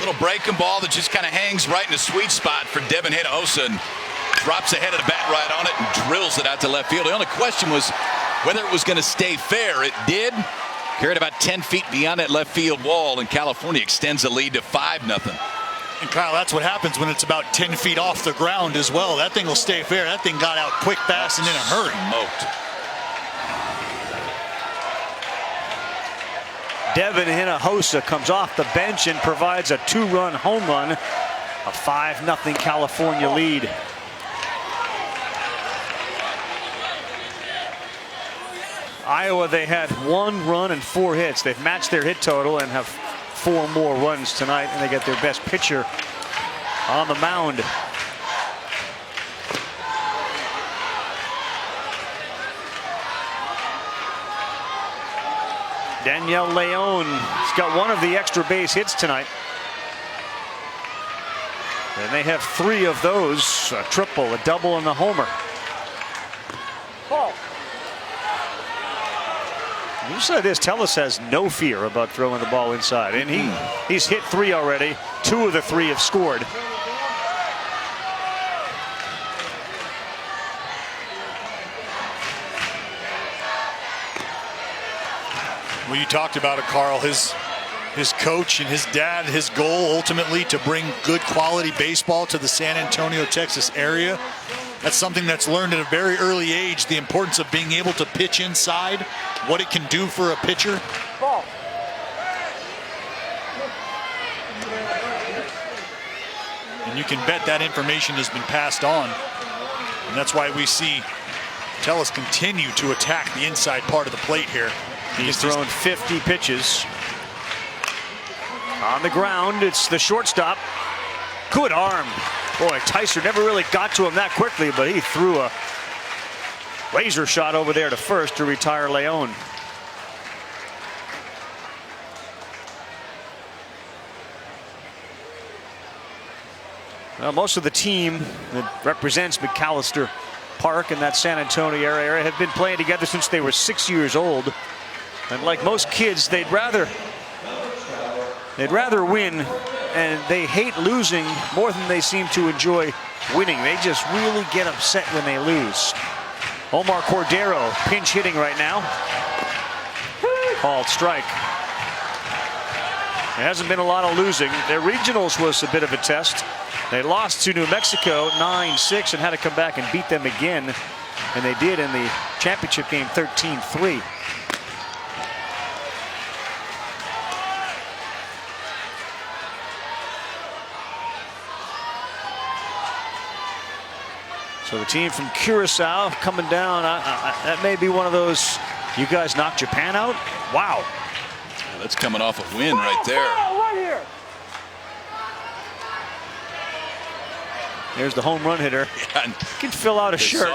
Little breaking ball that just kind of hangs right in a sweet spot for Devin Hinojosa and drops the head of the bat right on it and drills it out to left field. The only question was whether it was going to stay fair. It did. Carried about 10 feet beyond that left field wall, and California extends the lead to 5-0. And Kyle, that's what happens when it's about 10 feet off the ground as well. That thing will stay fair. That thing got out quick, fast, and in a hurry. Smoked. Devin Hinojosa comes off the bench and provides a 2-run home run. A 5-0 California lead. Iowa, they had 1 run and 4 hits. They've matched their hit total and have 4 more runs tonight, and they get their best pitcher on the mound. Daniel Leon has got 1 of the extra base hits tonight. And they have 3 of those, a triple, a double, and a homer. You said this, Tellis has no fear about throwing the ball inside. And he's hit 3 already. 2 of the 3 have scored. Well, you talked about it, Carl. His coach and his dad, his goal ultimately to bring good quality baseball to the San Antonio, Texas area. That's something that's learned at a very early age, the importance of being able to pitch inside, what it can do for a pitcher. And you can bet that information has been passed on. And that's why we see Tellis continue to attack the inside part of the plate here. He's thrown 50 pitches. On the ground, it's the shortstop. Good arm. Boy, Tyser never really got to him that quickly, but he threw a laser shot over there to first to retire Leon. Well, most of the team that represents McAllister Park in that San Antonio area have been playing together since they were 6 years old. And like most kids, they'd rather win, and they hate losing more than they seem to enjoy winning. They just really get upset when they lose. Omar Cordero pinch hitting right now. Called strike. There hasn't been a lot of losing. Their regionals was a bit of a test. They lost to New Mexico 9-6 and had to come back and beat them again. And they did in the championship game 13-3. So the team from Curacao coming down. That may be one of those, you guys knocked Japan out? Wow. Yeah, that's coming off a win right there. There's the home run hitter. Yeah, you can fill out a shirt.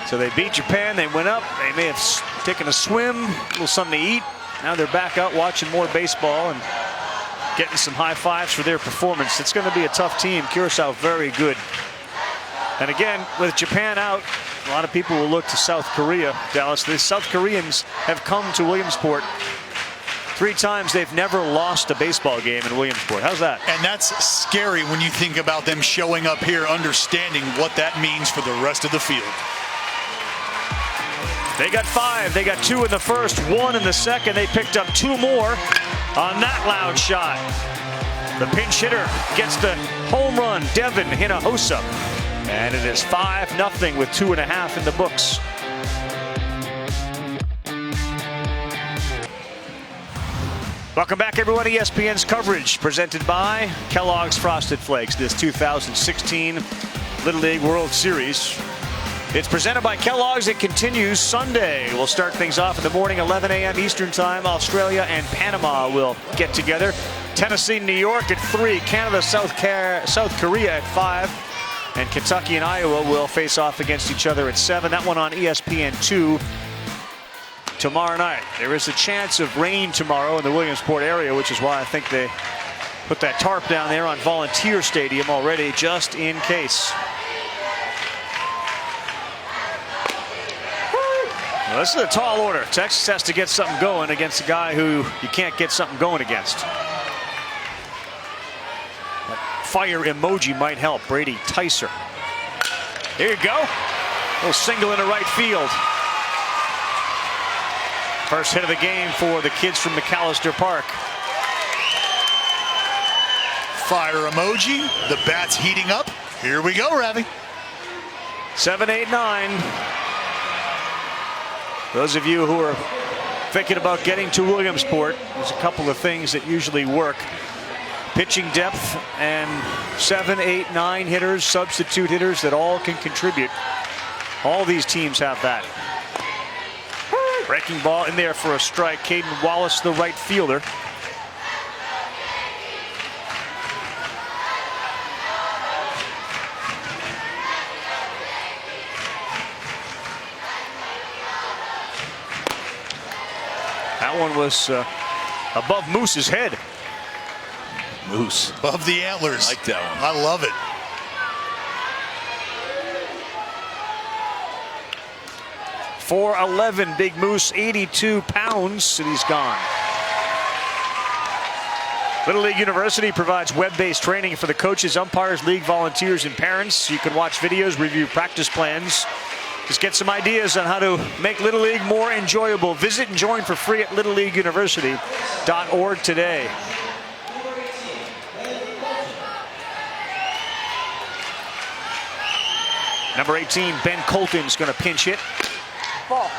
So they beat Japan. They went up. They may have taking a swim, a little something to eat. Now they're back out watching more baseball and getting some high fives for their performance. It's going to be a tough team. Curacao very good. And again, with Japan out, a lot of people will look to South Korea, Dallas. The South Koreans have come to Williamsport 3 times. They've never lost a baseball game in Williamsport. How's that? And that's scary when you think about them showing up here, understanding what that means for the rest of the field. They got 5. They got 2 in the first, 1 in the second. They picked up 2 more on that loud shot. The pinch hitter gets the home run, Devin Hinojosa. And it is 5-0 with 2.5 in the books. Welcome back, everyone, to ESPN's coverage presented by Kellogg's Frosted Flakes, this 2016 Little League World Series. It's presented by Kellogg's. It continues Sunday. We'll start things off in the morning, 11 a.m. Eastern Time. Australia and Panama will get together. Tennessee, New York at 3. Canada, South Korea at 5. And Kentucky and Iowa will face off against each other at 7. That one on ESPN2 tomorrow night. There is a chance of rain tomorrow in the Williamsport area, which is why I think they put that tarp down there on Volunteer Stadium already, just in case. Well, this is a tall order. Texas has to get something going against a guy who you can't get something going against. Fire emoji might help. Brady Tyser. There you go. A little single into right field. First hit of the game for the kids from McAllister Park. Fire emoji. The bat's heating up. Here we go, Ravi. 7, 8, 9. Those of you who are thinking about getting to Williamsport, there's a couple of things that usually work. Pitching depth and 7, 8, 9 hitters, substitute hitters that all can contribute. All these teams have that. Breaking ball in there for a strike. Caden Wallace, the right fielder. That one was above Moose's head. Moose. Above the antlers. I like that one. I love it. .411, Big Moose, 82 pounds, and he's gone. Little League University provides web-based training for the coaches, umpires, league volunteers, and parents. You can watch videos, review practice plans. Just get some ideas on how to make Little League more enjoyable. Visit and join for free at littleleagueuniversity.org today. Number 18, Ben Colton's going to pinch hit. Ball.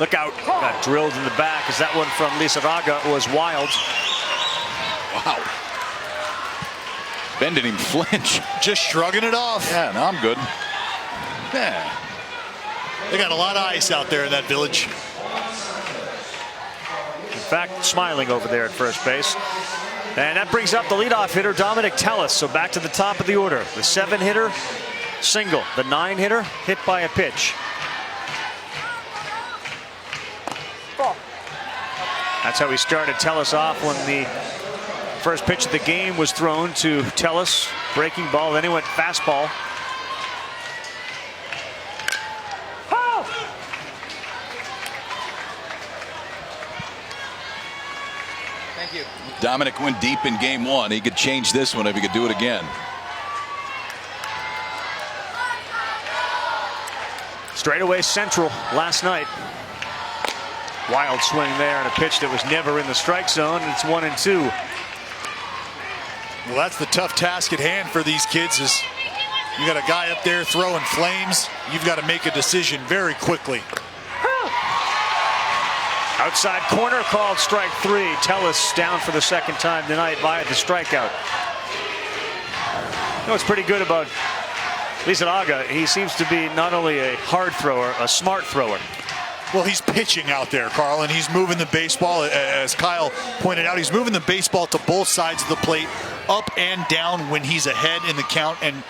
Look out. Got drilled in the back as that one from Lizarraga was wild. Wow. Ben didn't even flinch. Just shrugging it off. Yeah, no, I'm good. Yeah. They got a lot of ice out there in that village. In fact, smiling over there at first base. And that brings up the leadoff hitter, Dominic Tellis. So back to the top of the order. The 7 hitter, single. The 9 hitter, hit by a pitch. That's how he started Tellis off when the first pitch of the game was thrown to Tellis. Breaking ball, then he went fastball. Thank you. Dominic went deep in game 1. He could change this one if he could do it again. Straightaway Central last night. Wild swing there and a pitch that was never in the strike zone. It's 1-2. Well, that's the tough task at hand for these kids. Is you got a guy up there throwing flames. You've got to make a decision very quickly. Outside corner called strike 3. Tellis down for the second time tonight via the strikeout. You know what's pretty good about Lizarraga? He seems to be not only a hard thrower, a smart thrower. Well, he's pitching out there, Carl, and he's moving the baseball, as Kyle pointed out, he's moving the baseball to both sides of the plate, up and down when he's ahead in the count. And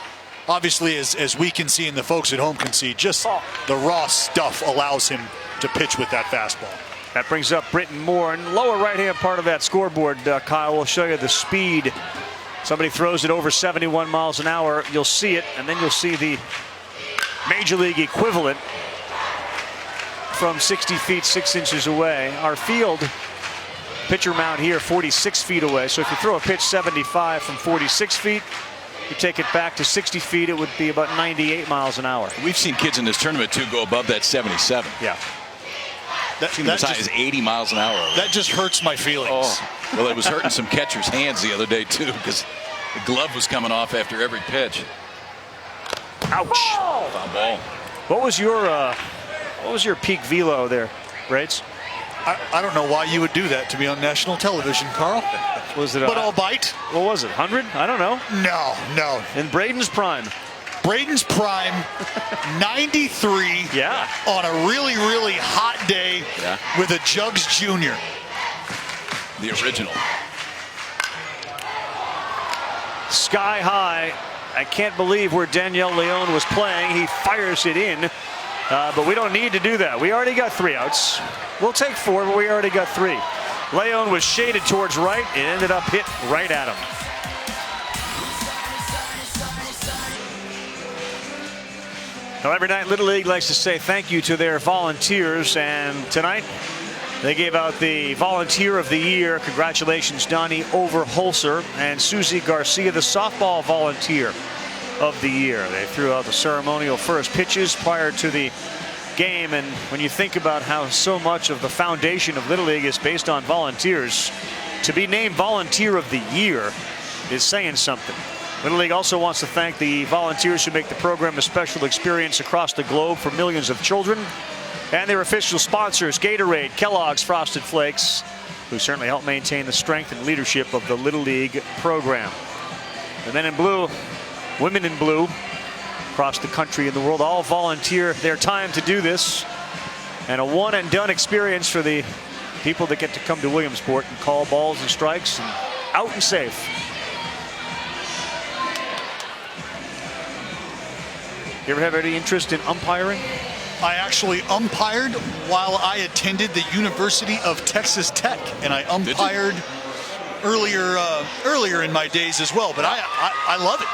obviously, as we can see and the folks at home can see, just the raw stuff allows him to pitch with that fastball. That brings up Britton Moore. And lower right-hand part of that scoreboard, Kyle, will show you the speed. Somebody throws it over 71 miles an hour. You'll see it, and then you'll see the Major League equivalent from 60 feet 6 inches away. Our field pitcher mound here 46 feet away. So if you throw a pitch 75 from 46 feet, you take it back to 60 feet, it would be about 98 miles an hour. We've seen kids in this tournament too go above that 77. Yeah. That's as high as 80 miles an hour. That just hurts my feelings. Oh, well, it was hurting some catchers' hands the other day too, because the glove was coming off after every pitch. Ouch! Foul ball. What was your peak velo there, Raids? I don't know why you would do that to be on national television, Carl. Was it? But I'll bite. What was it? 100? I don't know. No. In Braden's prime. Braden's prime, 93. Yeah. On a really, really hot day with a Jugs Jr. The original. Sky high. I can't believe where Daniel Leon was playing. He fires it in. But we don't need to do that. We already got 3 outs. We'll take 4, but we already got 3. Leon was shaded towards right. It ended up hit right at him. Now, every night, Little League likes to say thank you to their volunteers. And tonight, they gave out the Volunteer of the Year. Congratulations, Donnie Overholser and Susie Garcia, the Softball Volunteer of the Year. They threw out the ceremonial first pitches prior to the game. And when you think about how so much of the foundation of Little League is based on volunteers, to be named Volunteer of the Year is saying something. Little League also wants to thank the volunteers who make the program a special experience across the globe for millions of children, and their official sponsors, Gatorade, Kellogg's Frosted Flakes, who certainly help maintain the strength and leadership of the Little League program. The men in blue, women in blue, across the country and the world, all volunteer their time to do this. And a one-and-done experience for the people that get to come to Williamsport and call balls and strikes and out and safe. You ever have any interest in umpiring? I actually umpired while I attended the University of Texas Tech, and I umpired earlier in my days as well. But I love it.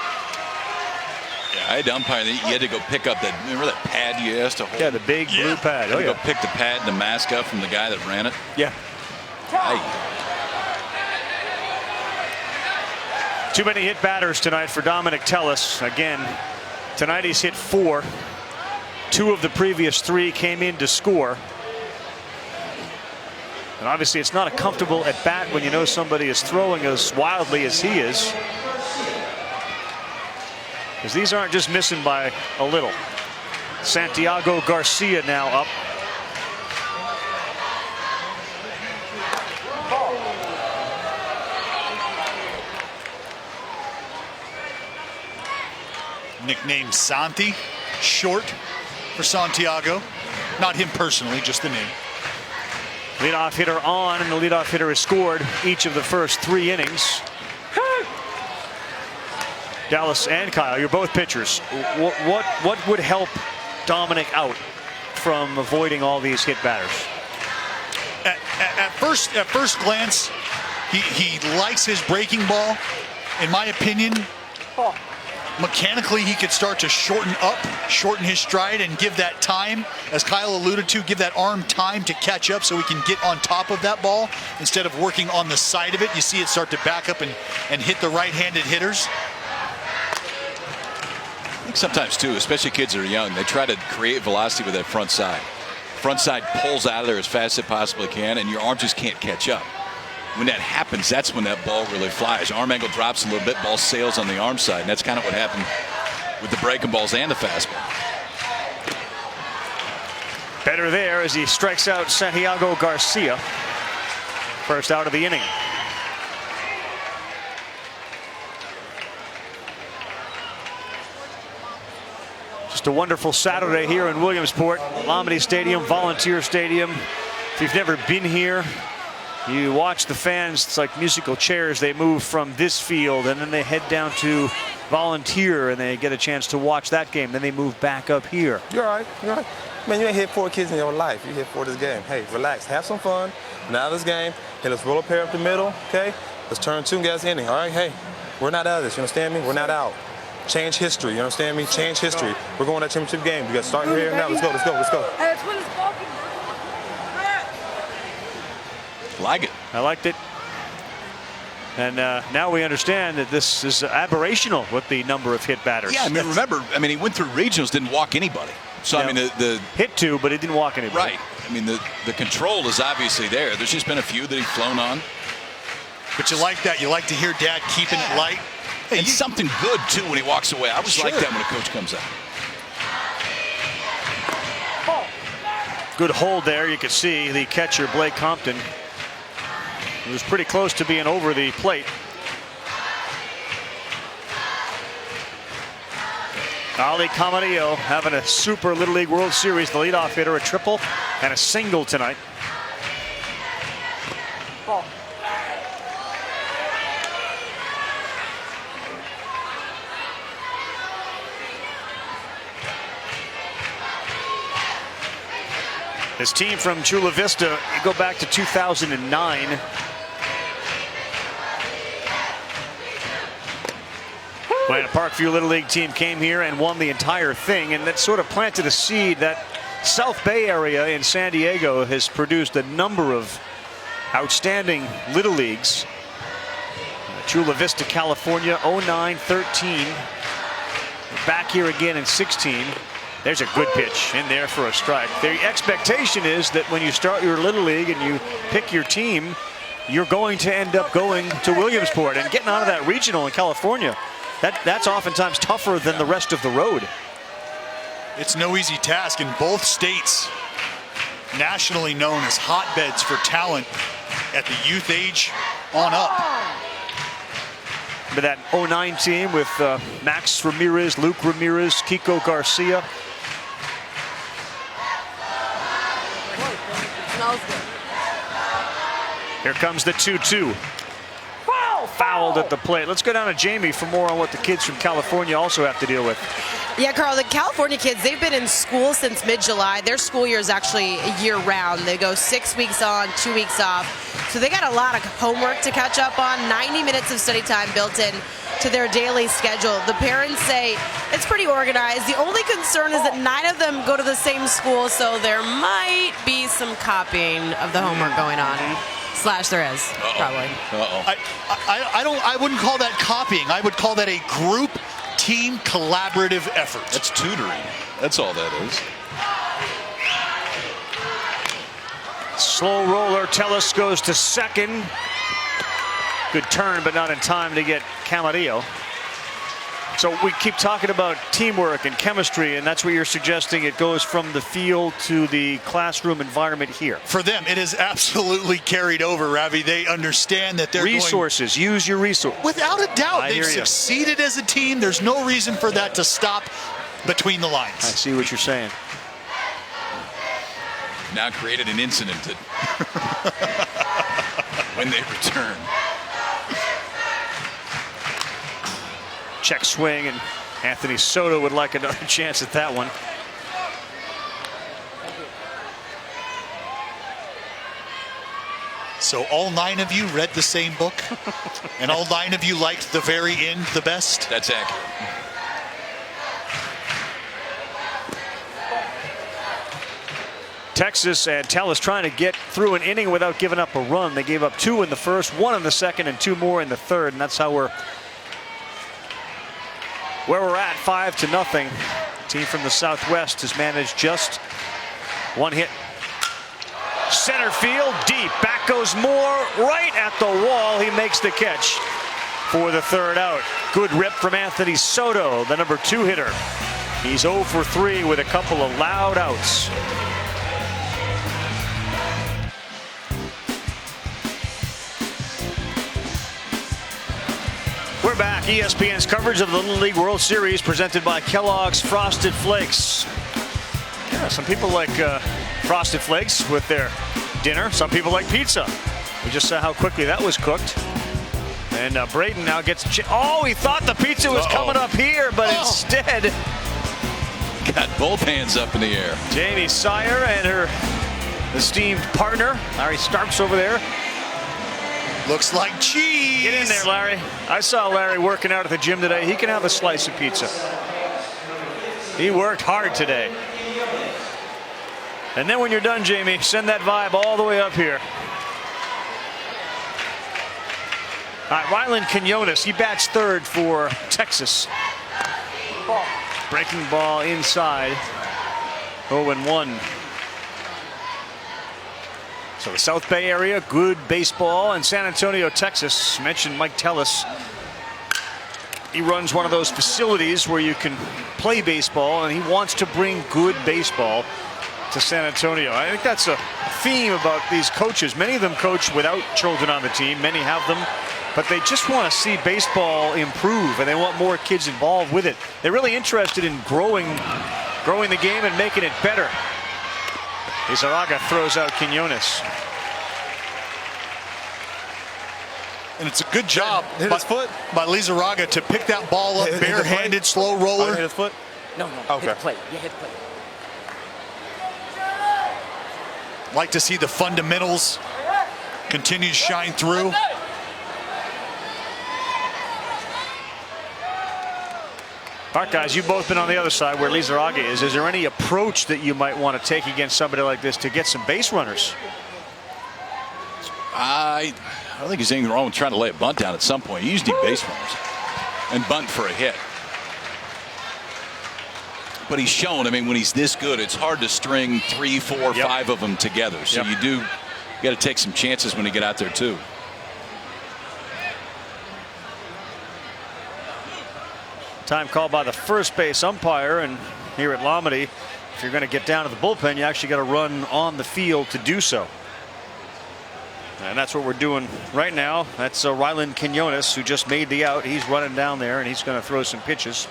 Yeah, I had to umpire. You had to go pick up that. Remember that pad you asked to hold? Yeah, the big blue pad. You had to go pick the pad and the mask up from the guy that ran it. Yeah. Too many hit batters tonight for Dominic Tellis. Again, tonight he's hit 4. 2 of the previous 3 came in to score. And obviously it's not a comfortable at bat when you know somebody is throwing as wildly as he is. Because these aren't just missing by a little. Santiago Garcia now up. Nicknamed Santi, short for Santiago. Not him personally, just the name. Leadoff hitter on, and the leadoff hitter has scored each of the first 3 innings. Dallas and Kyle, you're both pitchers. What would help Dominic out from avoiding all these hit batters? At first glance, he likes his breaking ball. In my opinion, mechanically he could start to shorten his stride and give that time, as Kyle alluded to, give that arm time to catch up so he can get on top of that ball instead of working on the side of it. You see it start to back up and hit the right-handed hitters. I think sometimes too, especially kids that are young, they try to create velocity with that front side. Front side pulls out of there as fast as it possibly can, and your arm just can't catch up. When that happens, that's when that ball really flies. Arm angle drops a little bit, ball sails on the arm side, and that's kind of what happened with the breaking balls and the fastball. Better there as he strikes out Santiago Garcia. First out of the inning. Just a wonderful Saturday here in Williamsport, Lamity Stadium, Volunteer Stadium. If you've never been here, you watch the fans. It's like musical chairs. They move from this field and then they head down to Volunteer and they get a chance to watch that game. Then they move back up here. You're all right. You're all right. Man, you ain't hit 4 kids in your life. You hit 4 this game. Hey, relax. Have some fun. Now this game. Hey, let's roll a pair up the middle. Okay? Let's turn 2 and get us inning. All right? Hey, we're not out of this. You understand me? We're not out. Change history. You understand me? Change history. We're going to that championship game. We got to start here now. Let's go. Let's go. Let's go. Hey, it's when it's walking. Like it. I liked it. And now we understand that this is aberrational with the number of hit batters. Yeah, I mean, remember, he went through regionals, didn't walk anybody. So, no. I mean, the hit 2, but he didn't walk anybody. Right. I mean, the control is obviously there. There's just been a few that he's flown on. But you like that. You like to hear Dad keeping it light. Hey, and something good, too, when he walks away. I always like that when a coach comes out. Good hold there. You could see the catcher, Blake Compton. He was pretty close to being over the plate. Ali Camarillo having a super Little League World Series. The leadoff hitter, a triple and a single tonight. His team from Chula Vista, you go back to 2009. When a Parkview Little League team came here and won the entire thing, and that sort of planted a seed. That South Bay area in San Diego has produced a number of outstanding Little Leagues. Chula Vista, California, 09-13. Back here again in 16. There's a good pitch in there for a strike. The expectation is that when you start your Little League and you pick your team, you're going to end up going to Williamsport and getting out of that regional in California. That's oftentimes tougher than the rest of the road. It's no easy task in both states, nationally known as hotbeds for talent at the youth age on up. But that 09 team with Max Ramirez, Luke Ramirez, Kiko Garcia. Here comes the 2-2. Fouled at the plate. Let's go down to Jamie for more on what the kids from California also have to deal with. Yeah, Carl, the California kids, they've been in school since mid-July. Their school year is actually year-round. They go 6 weeks on, 2 weeks off. So they got a lot of homework to catch up on. 90 minutes of study time built in to their daily schedule. The parents say it's pretty organized. The only concern is that 9 of them go to the same school, so there might be some copying of the homework going on. Slash there is, probably. I wouldn't call that copying. I would call that a group team collaborative effort. That's tutoring. That's all that is. Slow roller. Tellis goes to second. Good turn, but not in time to get Camarillo. So we keep talking about teamwork and chemistry, and that's what you're suggesting. It goes from the field to the classroom environment here. For them, it is absolutely carried over, Ravi. They understand that they're resources. Use your resources. Without a doubt, they've succeeded as a team. There's no reason for that to stop between the lines. I see what you're saying. Now created an incident when they return. Check swing, and Anthony Soto would like another chance at that one. So all 9 of you read the same book, and all 9 of you liked the very end the best? That's accurate. Texas and Tellis trying to get through an inning without giving up a run. They gave up 2 in the first, 1 in the second, and 2 more in the third, and that's how we're at, 5-0. The team from the Southwest has managed just 1 hit. Center field, deep. Back goes Moore, right at the wall. He makes the catch for the third out. Good rip from Anthony Soto, the number 2 hitter. He's 0 for 3 with a couple of loud outs. We're back. back. ESPN's coverage of the Little League World Series presented by Kellogg's Frosted Flakes. Yeah, some people like Frosted Flakes with their dinner. Some people like pizza. We just saw how quickly that was cooked. And Braden now gets he thought the pizza was coming up here, but instead got both hands up in the air. Jamie Sire and her esteemed partner, Larry Starks, over there. Looks like cheese. Get in there, Larry. I saw Larry working out at the gym today. He can have a slice of pizza. He worked hard today. And then when you're done, Jamie, send that vibe all the way up here. All right, Rylan Quinones, he bats third for Texas. Breaking ball inside. 0-1. So the South Bay area, good baseball. And San Antonio, Texas, mentioned Mike Tellis. He runs one of those facilities where you can play baseball, and he wants to bring good baseball to San Antonio. I think that's a theme about these coaches. Many of them coach without children on the team. Many have them, but they just want to see baseball improve, and they want more kids involved with it. They're really interested in growing the game and making it better. Lizarraga throws out Quinones. And it's a good job by Lizarraga to pick that ball up barehanded, slow roller. Hit his foot? No. Okay. Hit the plate. Yeah, hit the plate. Like to see the fundamentals continue to shine through. All right, guys, you've both been on the other side where Lizarraga is. Is there any approach that you might want to take against somebody like this to get some base runners? I don't think there's anything wrong with trying to lay a bunt down at some point. You usually need base runners and bunt for a hit. But he's shown, I mean, when he's this good, it's hard to string 3, 4, 5 of them together. So you got to take some chances when you get out there, too. Time called by the first base umpire, and here at Lomedy, if you're going to get down to the bullpen, you actually got to run on the field to do so. And that's what we're doing right now. That's Rylan Quinones, who just made the out. He's running down there, and he's going to throw some pitches.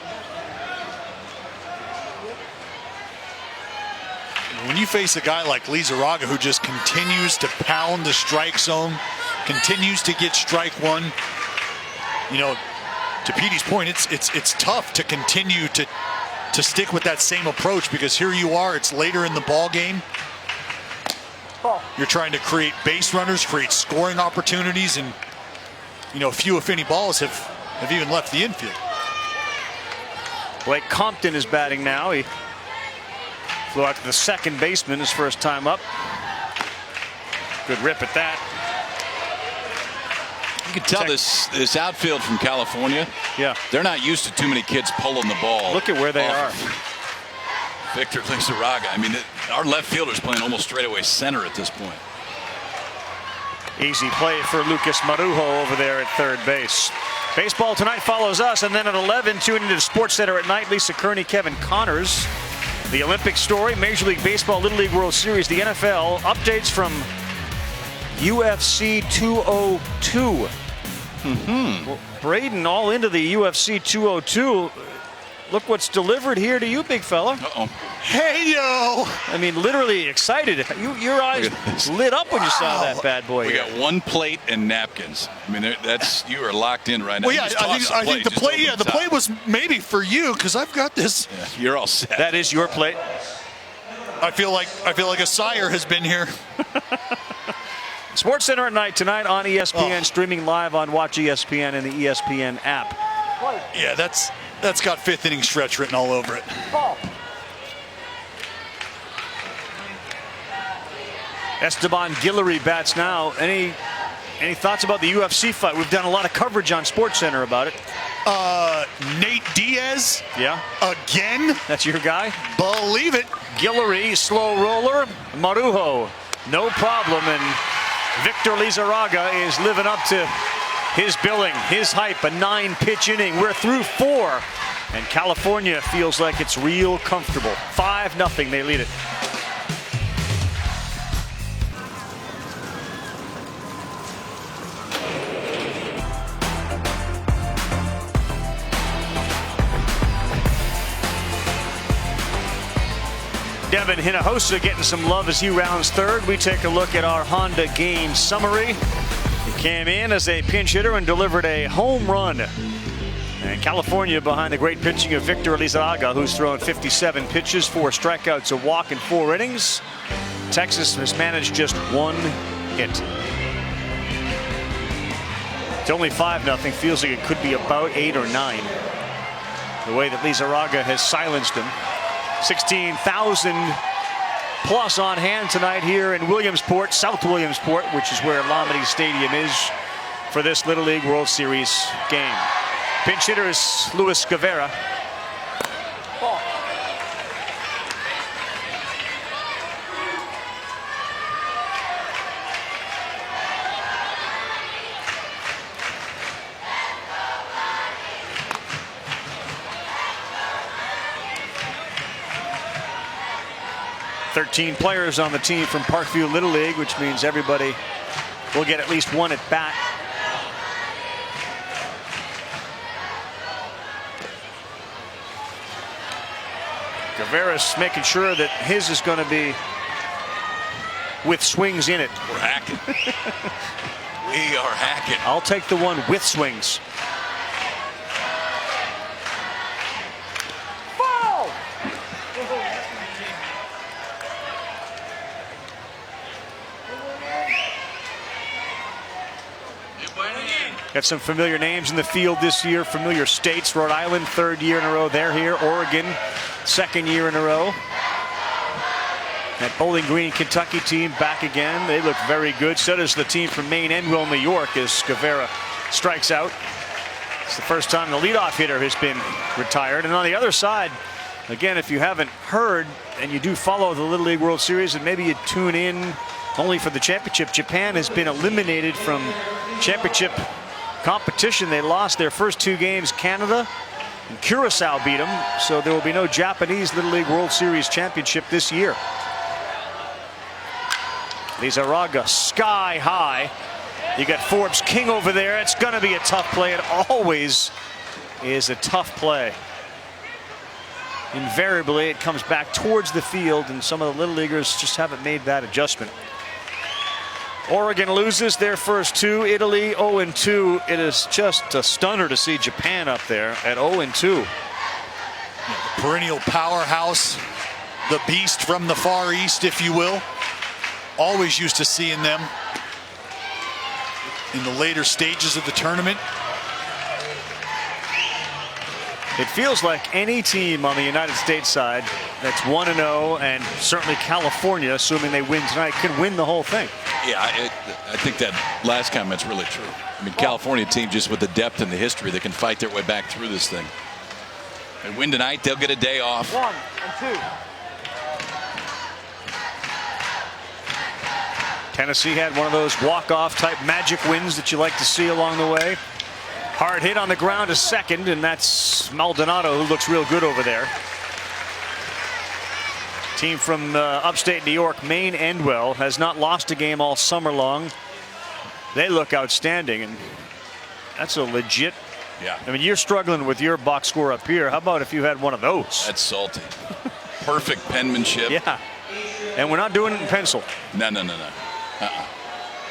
When you face a guy like Lizarraga who just continues to pound the strike zone, continues to get strike one, you know, to Petey's point, it's tough to continue to stick with that same approach, because here you are, it's later in the ball game. You're trying to create base runners, create scoring opportunities, and you know, few if any balls have even left the infield. Blake Compton is batting now. He flew out to the second baseman his first time up. Good rip at that. You can tell this outfield from California. Yeah, they're not used to too many kids pulling the ball. Look at where they are. Victor Lizarraga. I mean, our left fielder's playing almost straightaway center at this point. Easy play for Lucas Marujo over there at third base. Baseball tonight follows us, and then at 11, tune into the Sports Center at night. Lisa Kearney, Kevin Connors. The Olympic story, Major League Baseball, Little League World Series, the NFL, updates from UFC 202. Well, Braden all into the UFC 202. Look what's delivered here to you, big fella. Hey, yo! I mean, literally excited. Your eyes lit up when you saw that bad boy. We got one plate and napkins. I mean, you are locked in right now. Well, yeah, I think the plate. Yeah, the plate was maybe for you, because I've got this. Yeah, you're all set. That is your plate. I feel like a sire has been here. Sports Center at night tonight on ESPN, streaming live on Watch ESPN and the ESPN app. Yeah, that's got fifth inning stretch written all over it. Esteban Guillory bats now. Any thoughts about the UFC fight? We've done a lot of coverage on Sports Center about it. Nate Diaz. Yeah. Again. That's your guy? Believe it. Guillory, slow roller. Marujo, no problem. And Victor Lizarraga is living up to his billing, his hype, a 9-pitch inning. We're through 4. And California feels like it's real comfortable. 5-0, they lead it. Kevin Hinojosa getting some love as he rounds third. We take a look at our Honda game summary. He came in as a pinch hitter and delivered a home run. And California behind the great pitching of Victor Lizarraga, who's thrown 57 pitches, 4 strikeouts, a walk, in 4 innings. Texas has managed just 1 hit. It's only 5-0. Feels like it could be about 8 or 9. The way that Lizarraga has silenced him. 16,000 plus on hand tonight here in Williamsport, South Williamsport, which is where Lamade Stadium is for this Little League World Series game. Pinch hitter is Luis Guevara. Ball. .13 players on the team from Parkview Little League, which means everybody will get at least 1 at bat. Guevara's making sure that his is going to be with swings in it. We're hacking. We are hacking. I'll take the one with swings. Got some familiar names in the field this year, familiar states. Rhode Island, 3rd year in a row, they're here. Oregon, 2nd year in a row. That Bowling Green, Kentucky team back again. They look very good. So does the team from Maine, Enwell, New York, as Guevara strikes out. It's the first time the leadoff hitter has been retired. And on the other side, again, if you haven't heard and you do follow the Little League World Series and maybe you tune in only for the championship, Japan has been eliminated from championship competition. They lost their first 2 games. Canada and Curacao beat them, so there will be no Japanese Little League World Series championship this year. Lizarraga sky high. You got Forbes King over there. It's going to be a tough play. It always is a tough play. Invariably, it comes back towards the field, and some of the Little Leaguers just haven't made that adjustment. Oregon loses their first 2. Italy 0-2. It is just a stunner to see Japan up there at 0-2. Yeah, the perennial powerhouse, the beast from the Far East, if you will. Always used to seeing them in the later stages of the tournament. It feels like any team on the United States side that's 1-0, and certainly California, assuming they win tonight, could win the whole thing. Yeah, I think that last comment's really true. I mean, California team just with the depth and the history, they can fight their way back through this thing. They win tonight, they'll get a day off. 1 and 2. Tennessee had one of those walk-off type magic wins that you like to see along the way. Hard hit on the ground to second, and that's Maldonado, who looks real good over there. Team from upstate New York, Maine, Endwell, has not lost a game all summer long. They look outstanding, and that's a legit. Yeah. I mean, you're struggling with your box score up here. How about if you had one of those? That's salty. Perfect penmanship. Yeah. And we're not doing it in pencil. No. I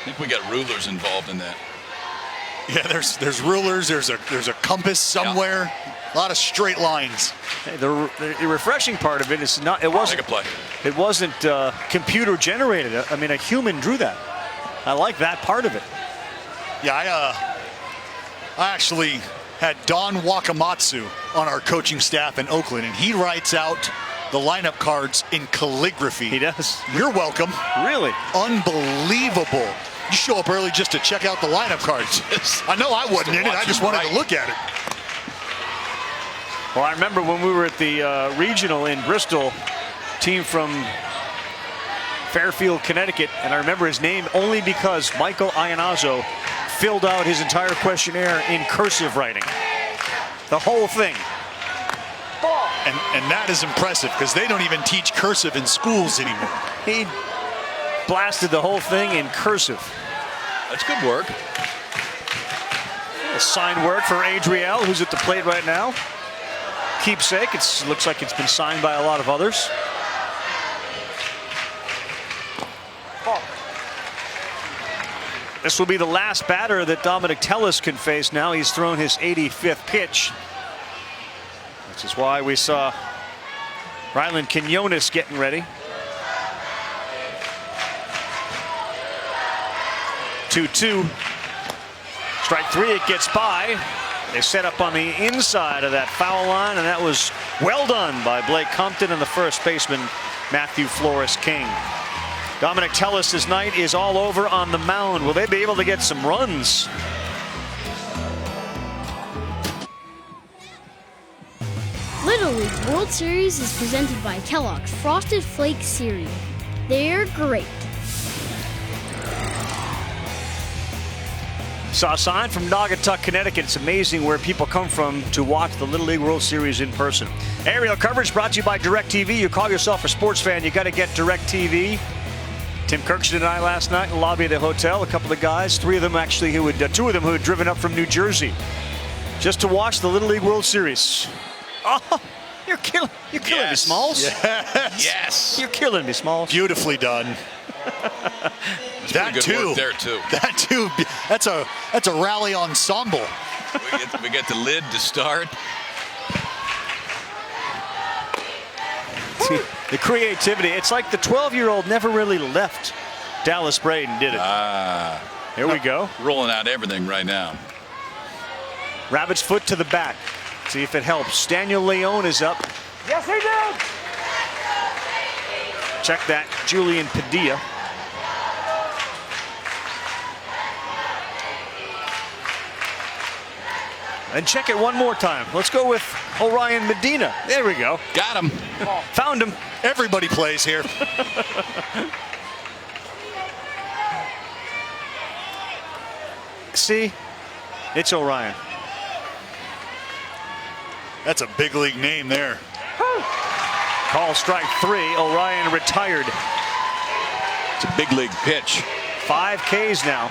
think we got rulers involved in that. Yeah, there's rulers. There's a compass somewhere. Yeah. A lot of straight lines. Hey, the refreshing part of it is not. It wasn't. It wasn't computer generated. I mean, a human drew that. I like that part of it. Yeah, I actually had Don Wakamatsu on our coaching staff in Oakland, and he writes out the lineup cards in calligraphy. He does. You're welcome. Really? Unbelievable. You show up early just to check out the lineup cards. I know I wasn't in it. I just wanted to look at it. Well, I remember when we were at the regional in Bristol, team from Fairfield, Connecticut, and I remember his name only because Michael Iannazzo filled out his entire questionnaire in cursive writing. The whole thing. And that is impressive because they don't even teach cursive in schools anymore. He blasted the whole thing in cursive. That's good work. Sign work for Adriel, who's at the plate right now. Keepsake. It looks like it's been signed by a lot of others. This will be the last batter that Dominic Tellis can face now. He's thrown his 85th pitch, which is why we saw Rylan Quinones getting ready. 2-2. Strike three, it gets by. They set up on the inside of that foul line, and that was well done by Blake Compton and the first baseman, Matthew Flores King. Dominic Tellis' night is all over on the mound. Will they be able to get some runs? Little League World Series is presented by Kellogg's Frosted Flakes cereal. They're great. Saw a sign from Naugatuck, Connecticut. It's amazing where people come from to watch the Little League World Series in person. Aerial coverage brought to you by DirecTV. You call yourself a sports fan, you got to get DirecTV. Tim Kirkston and I last night in the lobby of the hotel, a couple of guys, two of them who had driven up from New Jersey just to watch the Little League World Series. Oh, you're killing me, Smalls. Yes. Yes. You're killing me, Smalls. Beautifully done. That good too. Work there too. That too. That's a rally ensemble. We get the lid to start. The creativity. It's like the 12-year-old never really left Dallas Braden, did it? Here we go. Rolling out everything right now. Rabbit's foot to the bat. See if it helps. Daniel Leon is up. Yes, he did. Check that. Julian Padilla. And check it one more time. Let's go with Orion Medina. There we go. Got him. Found him. Everybody plays here. See? It's Orion. That's a big league name there. Call strike three. Orion retired. It's a big league pitch. 5 Ks now.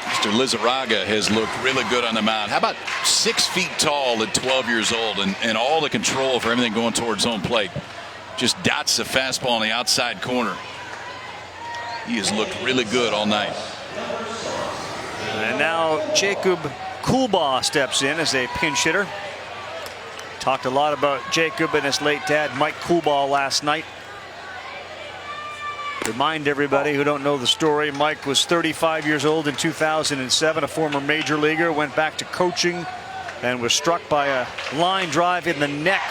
Mr. Lizarraga has looked really good on the mound. How about 6 feet tall at 12 years old and all the control for everything going towards home plate. Just dots the fastball on the outside corner. He has looked really good all night. And now Jacob Coolbaugh steps in as a pinch hitter. Talked a lot about Jacob and his late dad, Mike Coolbaugh, last night. Remind everybody who don't know the story, Mike was 35 years old in 2007, a former major leaguer, went back to coaching and was struck by a line drive in the neck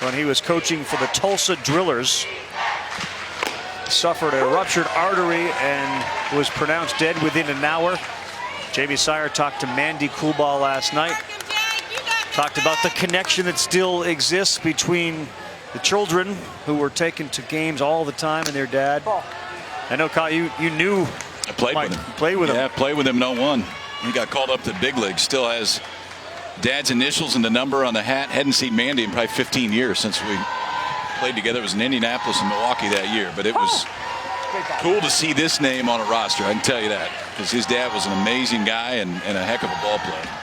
when he was coaching for the Tulsa Drillers. Suffered a ruptured artery and was pronounced dead within an hour. Jamie Sire talked to Mandy Coolbaugh last night. Talked about the connection that still exists between the children who were taken to games all the time and their dad. I know, Kyle, you knew I played Mike. with him. Played with him. Yeah, played with him in 01. He got called up to the big leagues. Still has dad's initials and the number on the hat. Hadn't seen Mandy in probably 15 years since we played together. It was in Indianapolis and Milwaukee that year. But it was cool to see this name on a roster, I can tell you that. Because his dad was an amazing guy and a heck of a ball player.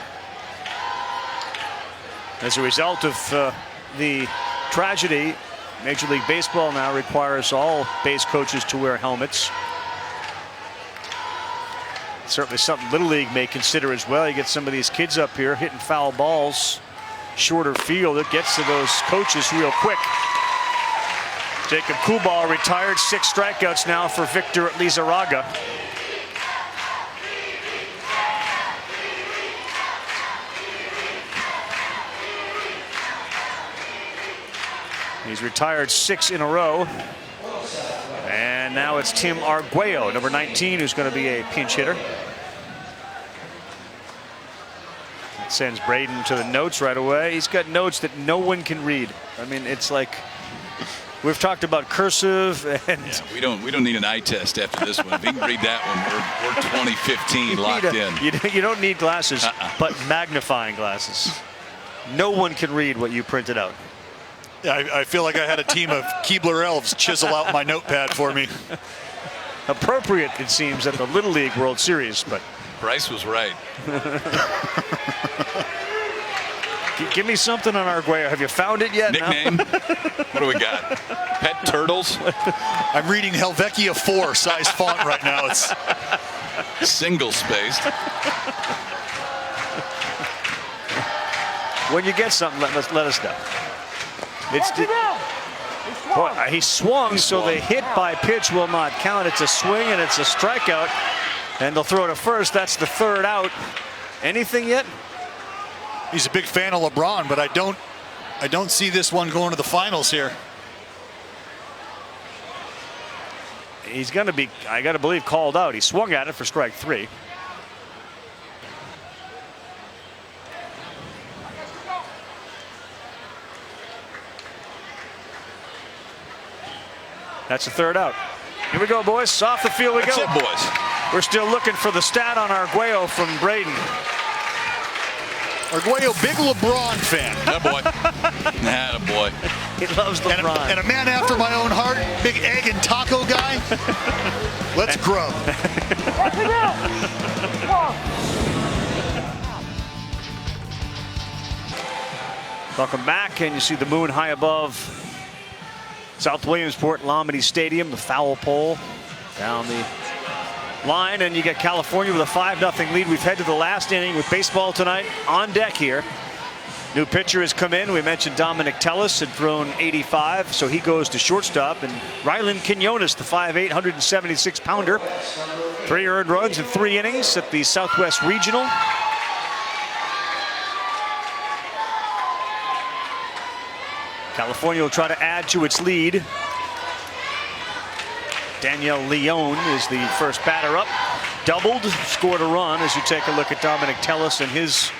As a result of the tragedy, Major League Baseball now requires all base coaches to wear helmets. Certainly something Little League may consider as well. You get some of these kids up here hitting foul balls, shorter field. It gets to those coaches real quick. Jacob Coolbaugh retired, 6 strikeouts now for Victor Lizarraga. He's retired 6 in a row. And now it's Tim Arguello, number 19, who's going to be a pinch hitter. That sends Braden to the notes right away. He's got notes that no one can read. I mean, it's like we've talked about cursive and we don't need an eye test after this one. If you can read that one, we're 2015 locked in. You don't need glasses, but magnifying glasses. No one can read what you printed out. I feel like I had a team of Keebler elves chisel out my notepad for me. Appropriate, it seems, at the Little League World Series, but Bryce was right. Give me something on Arguello. Have you found it yet? Nickname? What do we got? Pet turtles? I'm reading Helvetia 4 size font right now. Single spaced. When you get something, let us know. Boy, he swung, so the hit by pitch will not count. It's a swing and it's a strikeout, and they'll throw to first. That's the third out. Anything yet? He's a big fan of LeBron, but I don't see this one going to the finals here. He's going to be, I got to believe, called out. He swung at it for strike 3. That's the third out. Here we go, boys. Off the field we go. That's it, boys. We're still looking for the stat on Arguello from Braden. Arguello, big LeBron fan. Attaboy. Attaboy. He loves LeBron. And a man after my own heart, big egg and taco guy. Let's grub. Welcome back, and you see the moon high above South Williamsport, Lombardy Stadium, the foul pole down the line, and you get California with a 5-0 lead. We've head to the last inning with baseball tonight on deck here. New pitcher has come in. We mentioned Dominic Tellis had thrown 85, so he goes to shortstop. And Rylan Quinones, the 5'8", 176-pounder. 3 earned runs in 3 innings at the Southwest Regional. California will try to add to its lead. Daniel Leon is the first batter up. Doubled, scored a run as you take a look at Dominic Tellis and his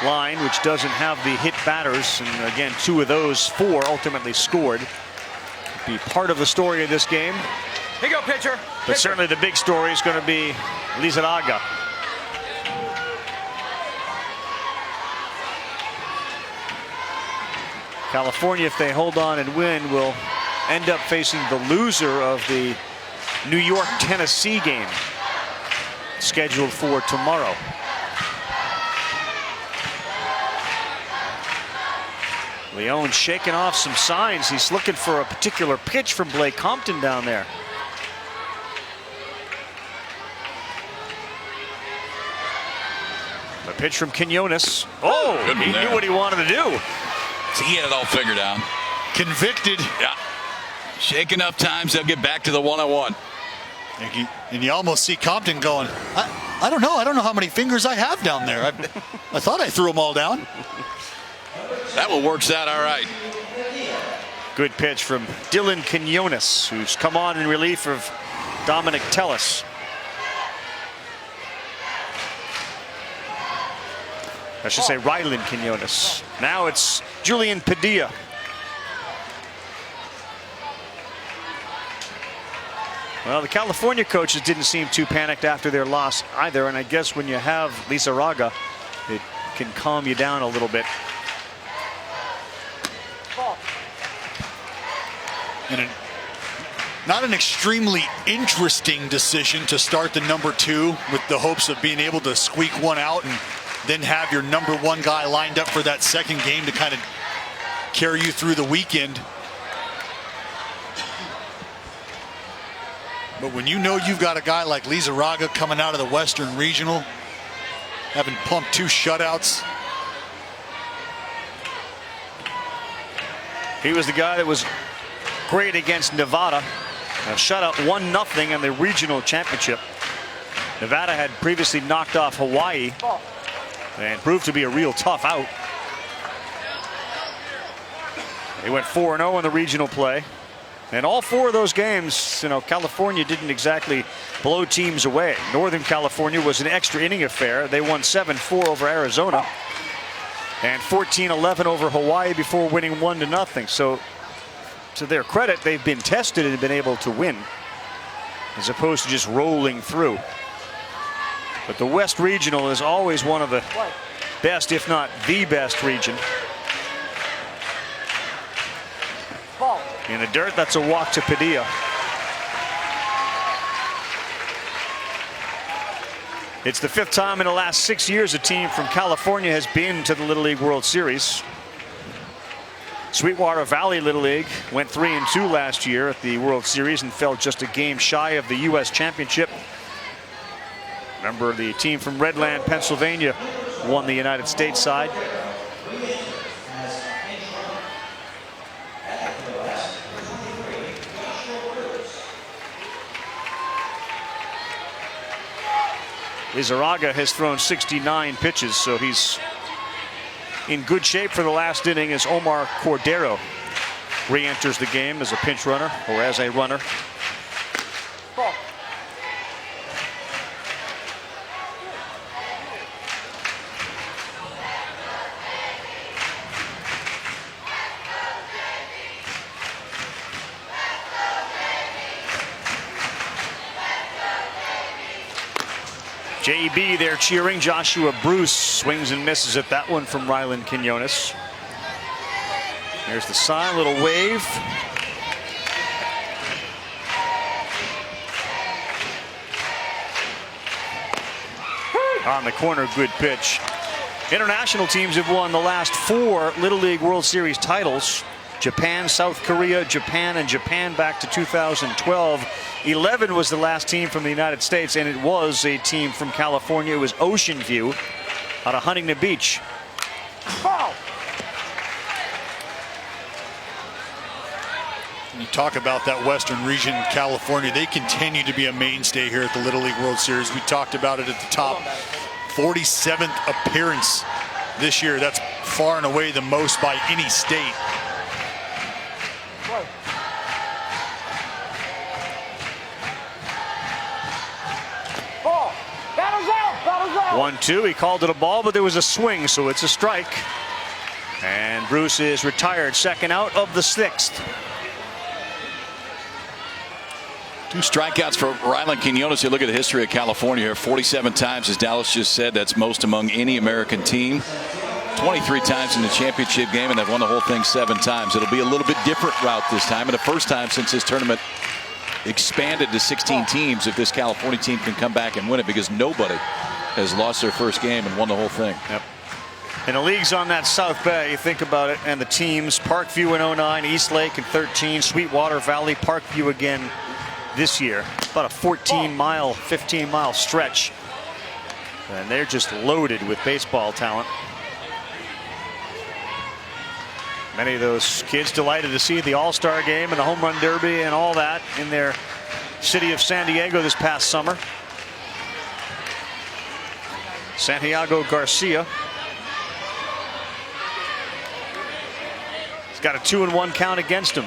line, which doesn't have the hit batters. And again, 2 of those 4 ultimately scored. Be part of the story of this game. Here you go, pitcher. But certainly the big story is going to be Lizarraga. California, if they hold on and win, will end up facing the loser of the New York-Tennessee game scheduled for tomorrow. Leon shaking off some signs. He's looking for a particular pitch from Blake Compton down there. A pitch from Quinones. Oh, he knew what he wanted to do. He had it all figured out. Convicted. Yeah. Shake enough times, they'll get back to the 1-on-1. And you almost see Compton going, I don't know. I don't know how many fingers I have down there. I thought I threw them all down. That one works out all right. Good pitch from Dylan Quinones, who's come on in relief of Dominic Tellis. I should say Rylan Quinones. Now it's Julian Padilla. Well, the California coaches didn't seem too panicked after their loss either, and I guess when you have Lizarraga, it can calm you down a little bit. And not an extremely interesting decision to start the number 2 with the hopes of being able to squeak one out and then have your number 1 guy lined up for that second game to kind of carry you through the weekend. But when you know you've got a guy like Lizarraga coming out of the Western Regional, having pumped 2 shutouts. He was the guy that was great against Nevada. A shutout 1-0 in the regional championship. Nevada had previously knocked off Hawaii and proved to be a real tough out. They went 4-0 in the regional play. And all 4 of those games, you know, California didn't exactly blow teams away. Northern California was an extra inning affair. They won 7-4 over Arizona and 14-11 over Hawaii before winning 1-0. So to their credit, they've been tested and been able to win as opposed to just rolling through. But the West Regional is always one of the best, if not the best region. In the dirt, that's a walk to Padilla. It's the 5th time in the last 6 years a team from California has been to the Little League World Series. Sweetwater Valley Little League went 3-2 last year at the World Series and fell just a game shy of the U.S. Championship. Remember, the team from Redland, Pennsylvania won the United States side. Lizarraga has thrown 69 pitches, so he's in good shape for the last inning as Omar Cordero re-enters the game as a pinch runner or as a runner. JB there cheering. Joshua Bruce swings and misses at that one from Rylan Quinones. There's the sign, little wave. On the corner, good pitch. International teams have won the last 4 Little League World Series titles. Japan, South Korea, Japan, and Japan back to 2012. 11 was the last team from the United States, and it was a team from California. It was Ocean View out of Huntington Beach. You talk about that Western region, California. They continue to be a mainstay here at the Little League World Series. We talked about it at the top. 47th appearance this year. That's far and away the most by any state. One, two. He called it a ball, but there was a swing, so it's a strike. And Bruce is retired. Second out of the 6th. 2 strikeouts for Rylan Quinones. You look at the history of California here. 47 times, as Dallas just said. That's most among any American team. 23 times in the championship game, and they've won the whole thing 7 times. It'll be a little bit different route this time, and the first time since this tournament expanded to 16 teams if this California team can come back and win it, because nobody has lost their first game and won the whole thing. Yep. And the league's on that South Bay, you think about it, and the teams, Parkview in 09, East Lake in 13, Sweetwater Valley, Parkview again this year. About a 14-mile, 15-mile stretch. And they're just loaded with baseball talent. Many of those kids delighted to see the All-Star game and the Home Run Derby and all that in their city of San Diego this past summer. Santiago Garcia. He's got a 2-1 count against him.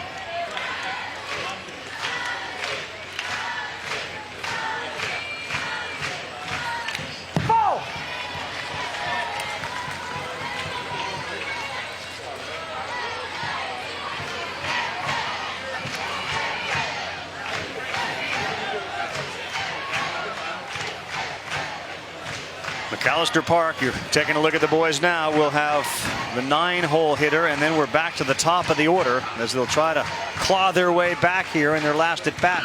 McAllister Park, you're taking a look at the boys now. We'll have the 9-hole hitter, and then we're back to the top of the order as they'll try to claw their way back here in their last at bat.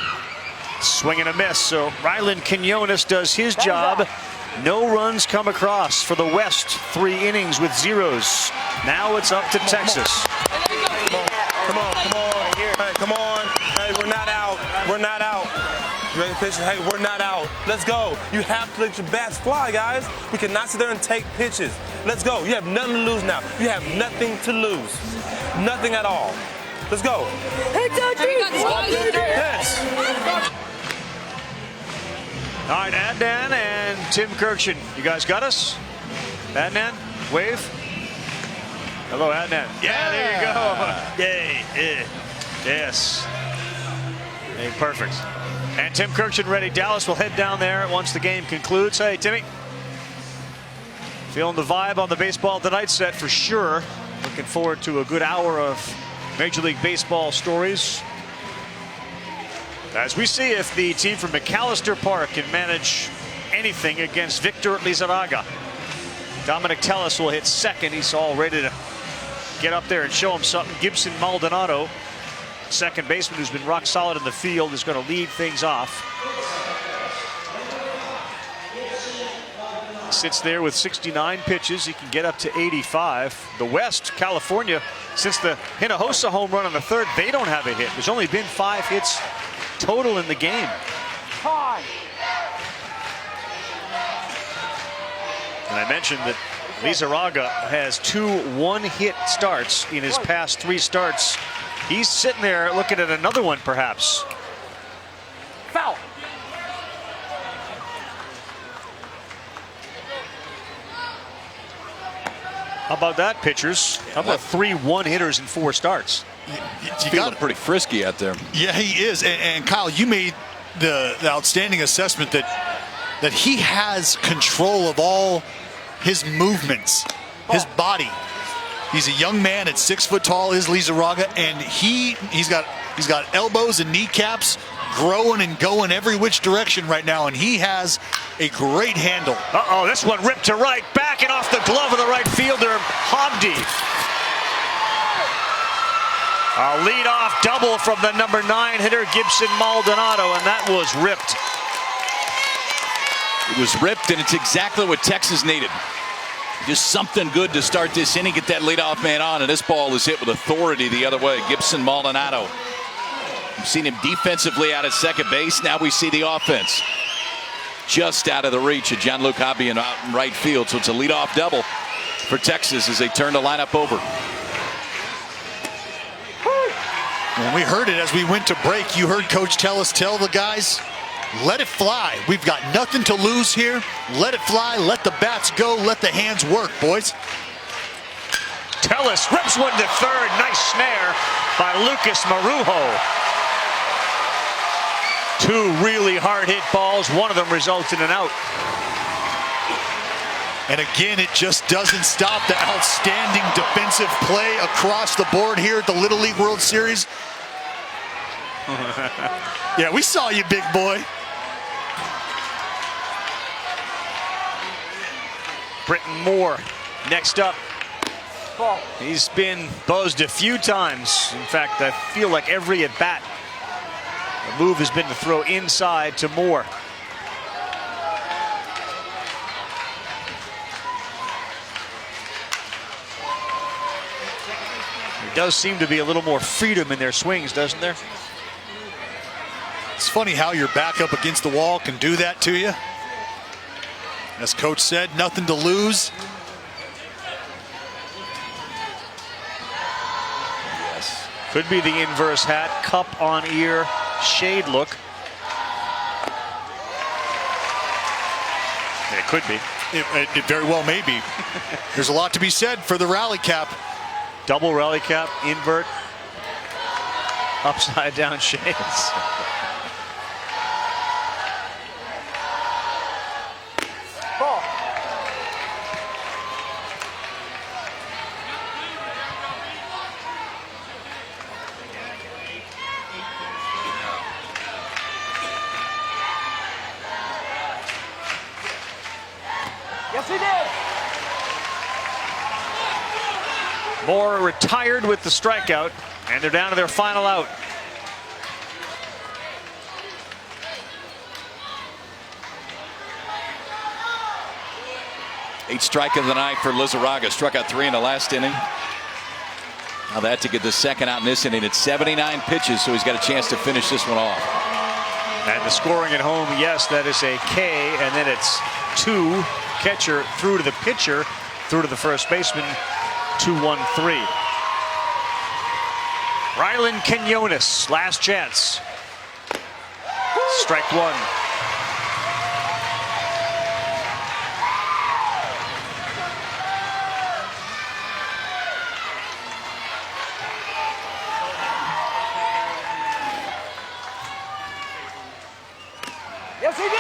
Swing and a miss. So Rylan Quinones does his job. No runs come across for the West. 3 innings with zeros. Now it's up to Texas. Come on. Hey, come on. Hey, we're not out. We're not out. Hey, we're not out. Let's go. You have to let your bats fly, guys. We cannot sit there and take pitches. Let's go. You have nothing to lose now. You have nothing to lose. Nothing at all. Let's go. Yes. All right, Adnan and Tim Kirkshin. You guys got us? Adnan, wave. Hello, Adnan. Yeah, there you go. Yay. Yes. Hey, perfect. And Tim Kirkshin ready. Dallas will head down there once the game concludes. Hey, Timmy. Feeling the vibe on the Baseball Tonight set for sure. Looking forward to a good hour of Major League Baseball stories, as we see if the team from McAllister Park can manage anything against Victor Lizarraga. Dominic Tellis will hit second. He's all ready to get up there and show him something. Gibson Maldonado, second baseman who's been rock solid in the field, is going to lead things off. Sits there with 69 pitches. He can get up to 85. The West, California, since the Hinojosa home run on the 3rd, they don't have a hit. There's only been 5 hits total in the game. And I mentioned that Lizarraga has 2 one-hit starts in his past 3 starts. He's sitting there looking at another one, perhaps. Foul. How about that, pitchers? How about 3 one-hitters in 4 starts? You got it pretty frisky out there. Yeah, he is. And Kyle, you made the outstanding assessment that he has control of all his movements, his body. He's a young man at 6 foot tall, is Lizarraga, and he's got elbows and kneecaps growing and going every which direction right now, and he has a great handle. Uh-oh, this one ripped to right, backing off the glove of the right fielder, Hobdy. A leadoff double from the number 9 hitter, Gibson Maldonado, and that was ripped. It was ripped, and it's exactly what Texas needed. Just something good to start this inning, get that leadoff man on, and this ball is hit with authority the other way. Gibson Maldonado. We've seen him defensively out at second base. Now we see the offense. Just out of the reach of Gianluca Hobby and out in right field. So it's a leadoff double for Texas as they turn the lineup over. When we heard it as we went to break, you heard Coach tell the guys, let it fly. We've got nothing to lose here. Let it fly. Let the bats go. Let the hands work, boys. Tellis rips one to third. Nice snare by Lucas Marujo. 2 really hard hit balls. One of them results in an out. And again, it just doesn't stop the outstanding defensive play across the board here at the Little League World Series. Yeah, we saw you, big boy. Britton Moore next up. He's been buzzed a few times. In fact, I feel like every at bat, the move has been to throw inside to Moore. There does seem to be a little more freedom in their swings, doesn't there? It's funny how your back up against the wall can do that to you. As Coach said, nothing to lose. Yes. Could be the inverse hat, cup on ear, shade look. It could be. It very well may be. There's a lot to be said for the rally cap. Double rally cap, invert, upside down shades. Yes, he did. Moore retired with the strikeout, and they're down to their final out. Eighth strike of the night for Lizarraga. Struck out 3 in the last inning. Now that to get the second out in this inning. It's 79 pitches, so he's got a chance to finish this one off. And the scoring at home, yes, that is a K, and then it's 2, catcher through to the pitcher, through to the first baseman, 2-1-3. Rylan Quinones, last chance. Strike 1. Yes, he did.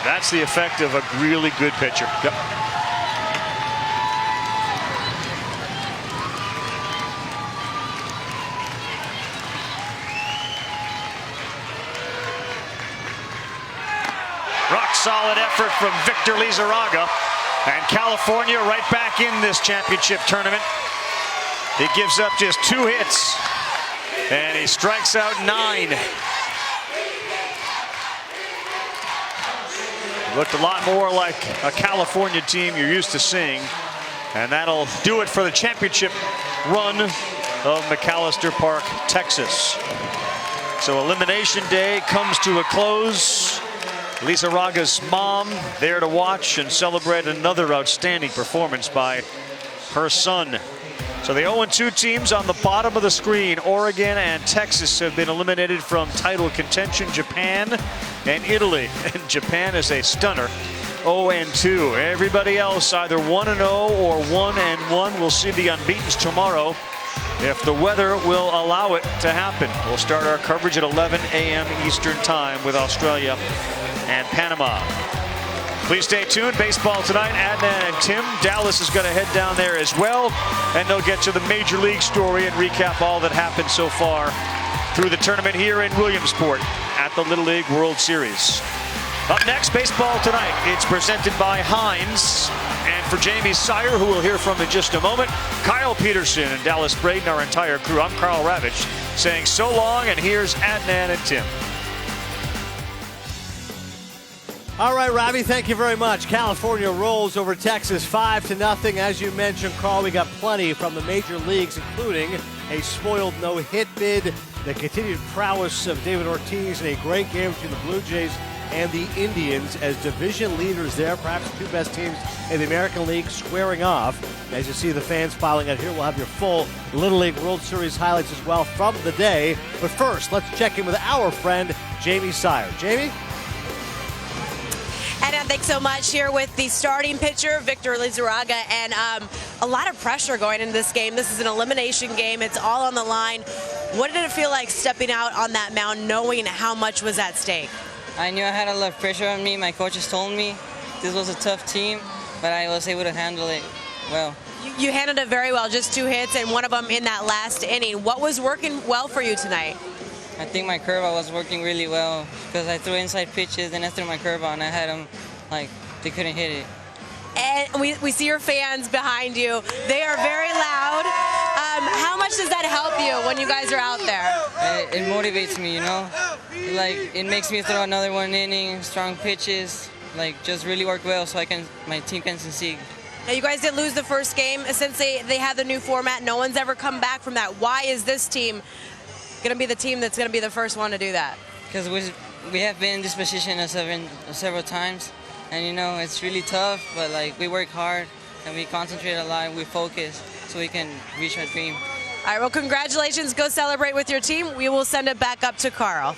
That's the effect of a really good pitcher. Yep. Rock solid effort from Victor Lizarraga. And California right back in this championship tournament. He gives up just 2 hits. And he strikes out 9. Looked a lot more like a California team you're used to seeing. And that'll do it for the championship run of McAllister Park, Texas. So elimination day comes to a close. Lizarraga's mom there to watch and celebrate another outstanding performance by her son. So the 0-2 teams on the bottom of the screen, Oregon and Texas, have been eliminated from title contention. Japan and Italy. And Japan is a stunner, 0-2. Everybody else either 1-0 or 1-1. We'll see the unbeatens tomorrow if the weather will allow it to happen. We'll start our coverage at 11 a.m. Eastern Time with Australia and Panama. Please stay tuned. Baseball tonight. Adnan and Tim. Dallas is going to head down there as well, and they'll get to the Major League story and recap all that happened so far through the tournament here in Williamsport at the Little League World Series. Up next, baseball tonight. It's presented by Heinz. And for Jamie Sire, who we'll hear from in just a moment, Kyle Peterson and Dallas Braden, our entire crew. I'm Carl Ravitch saying so long, and here's Adnan and Tim. All right, Robbie, thank you very much. California rolls over Texas 5-0. As you mentioned, Carl, we got plenty from the major leagues, including a spoiled no-hit bid, the continued prowess of David Ortiz, and a great game between the Blue Jays and the Indians as division leaders there, perhaps the two best teams in the American League squaring off. As you see the fans filing out here, we'll have your full Little League World Series highlights as well from the day. But first, let's check in with our friend, Jamie Sire. Jamie? And thanks so much. Here with the starting pitcher, Victor Lizarraga, and a lot of pressure going into this game. This is an elimination game. It's all on the line. What did it feel like stepping out on that mound, knowing how much was at stake? I knew I had a lot of pressure on me. My coaches told me this was a tough team, but I was able to handle it well. You handled it very well, just 2 hits and one of them in that last inning. What was working well for you tonight? I think my curveball was working really well because I threw inside pitches, then I threw my curveball, and I had them like they couldn't hit it. And we see your fans behind you. They are very loud. How much does that help you when you guys are out there? It motivates me, you know? Like, it makes me throw another 1 inning, strong pitches, like just really work well so my team can succeed. Now, you guys did lose the first game since they had the new format. No one's ever come back from that. Why is this team going to be the team that's going to be the first one to do that? Because we have been in this position several times, and you know it's really tough, but like we work hard and we concentrate a lot and we focus so we can reach our dream. All right, well, congratulations. Go celebrate with your team. We will send it back up to Carl.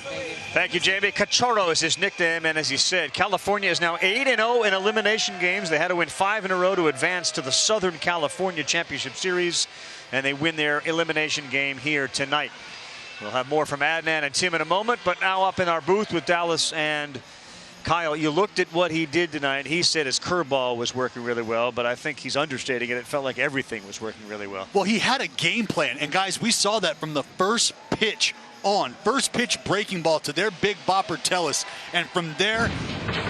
Thank you, Jamie. Cachorro is his nickname, and as he said, California is now 8-0 in elimination games. They had to win 5 in a row to advance to the Southern California Championship Series, and they win their elimination game here tonight. We'll have more from Adnan and Tim in a moment, but now up in our booth with Dallas and Kyle. You looked at what he did tonight. He said his curveball was working really well, but I think he's understating it. It felt like everything was working really well. Well, he had a game plan, and guys, we saw that from the first pitch on. First pitch breaking ball to their big bopper Tellis, and from there,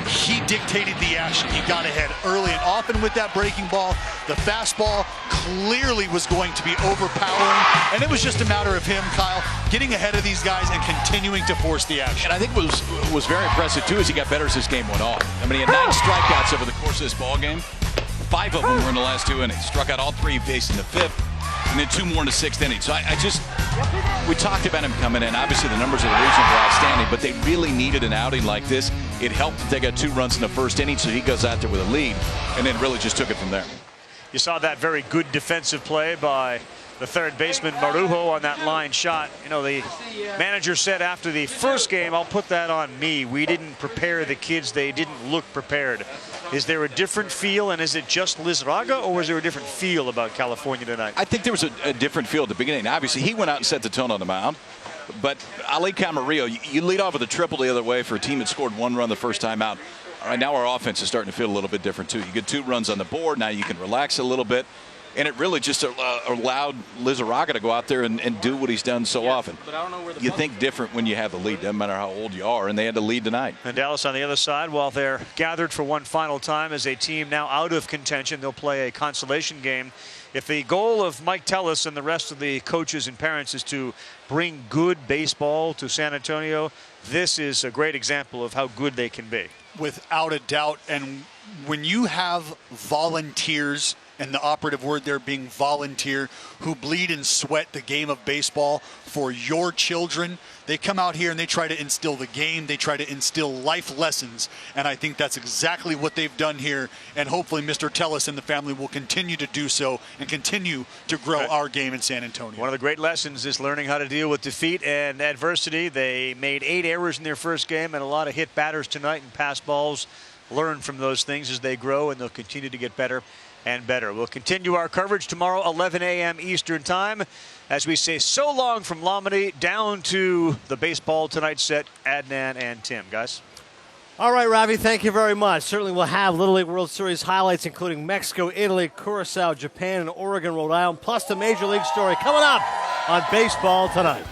he dictated the action. He got ahead early and often with that breaking ball. The fastball clearly was going to be overpowering, and it was just a matter of him, Kyle, getting ahead of these guys and continuing to force the action. And I think what was very impressive, too, is he got better as this game went on. I mean, he had 9 strikeouts over the course of this ball game. 5 of them were in the last 2 innings. Struck out all 3 facing the 5th, and then 2 more in the 6th inning. So we talked about him coming in. Obviously, the numbers of the region were outstanding, but they really needed an outing like this. It helped that they got 2 runs in the first inning, so he goes out there with a lead, and then really just took it from there. You saw that very good defensive play by the third baseman Marujo on that line shot. You know, the manager said after the first game, I'll put that on me. We didn't prepare the kids. They didn't look prepared. Is there a different feel, and is it just Lizarraga, or was there a different feel about California tonight? I think there was a different feel at the beginning. Obviously, he went out and set the tone on the mound. But Ali Camarillo, you lead off with a triple the other way for a team that scored 1 run the first time out. All right, now our offense is starting to feel a little bit different, too. You get 2 runs on the board. Now you can relax a little bit. And it really just allowed Lizarraga to go out there and do what he's done so often. But I don't know where you think different when you have the lead. Doesn't matter how old you are, and they had the lead tonight. And Dallas on the other side, while they're gathered for one final time as a team now out of contention, they'll play a consolation game. If the goal of Mike Tellis and the rest of the coaches and parents is to bring good baseball to San Antonio, this is a great example of how good they can be. Without a doubt, and when you have volunteers and the operative word there being volunteer, who bleed and sweat the game of baseball for your children. They come out here and they try to instill the game. They try to instill life lessons, and I think that's exactly what they've done here, and hopefully Mr. Tellis and the family will continue to do so and continue to grow our game in San Antonio. One of the great lessons is learning how to deal with defeat and adversity. They made 8 errors in their first game and a lot of hit batters tonight and pass balls. Learn from those things as they grow, and they'll continue to get better and better. We'll continue our coverage tomorrow, 11 a.m. Eastern Time, as we say so long from Lomini down to the Baseball Tonight set, Adnan and Tim. Guys? All right, Ravi, thank you very much. Certainly we'll have Little League World Series highlights, including Mexico, Italy, Curacao, Japan, and Oregon, Rhode Island, plus the Major League story coming up on Baseball Tonight.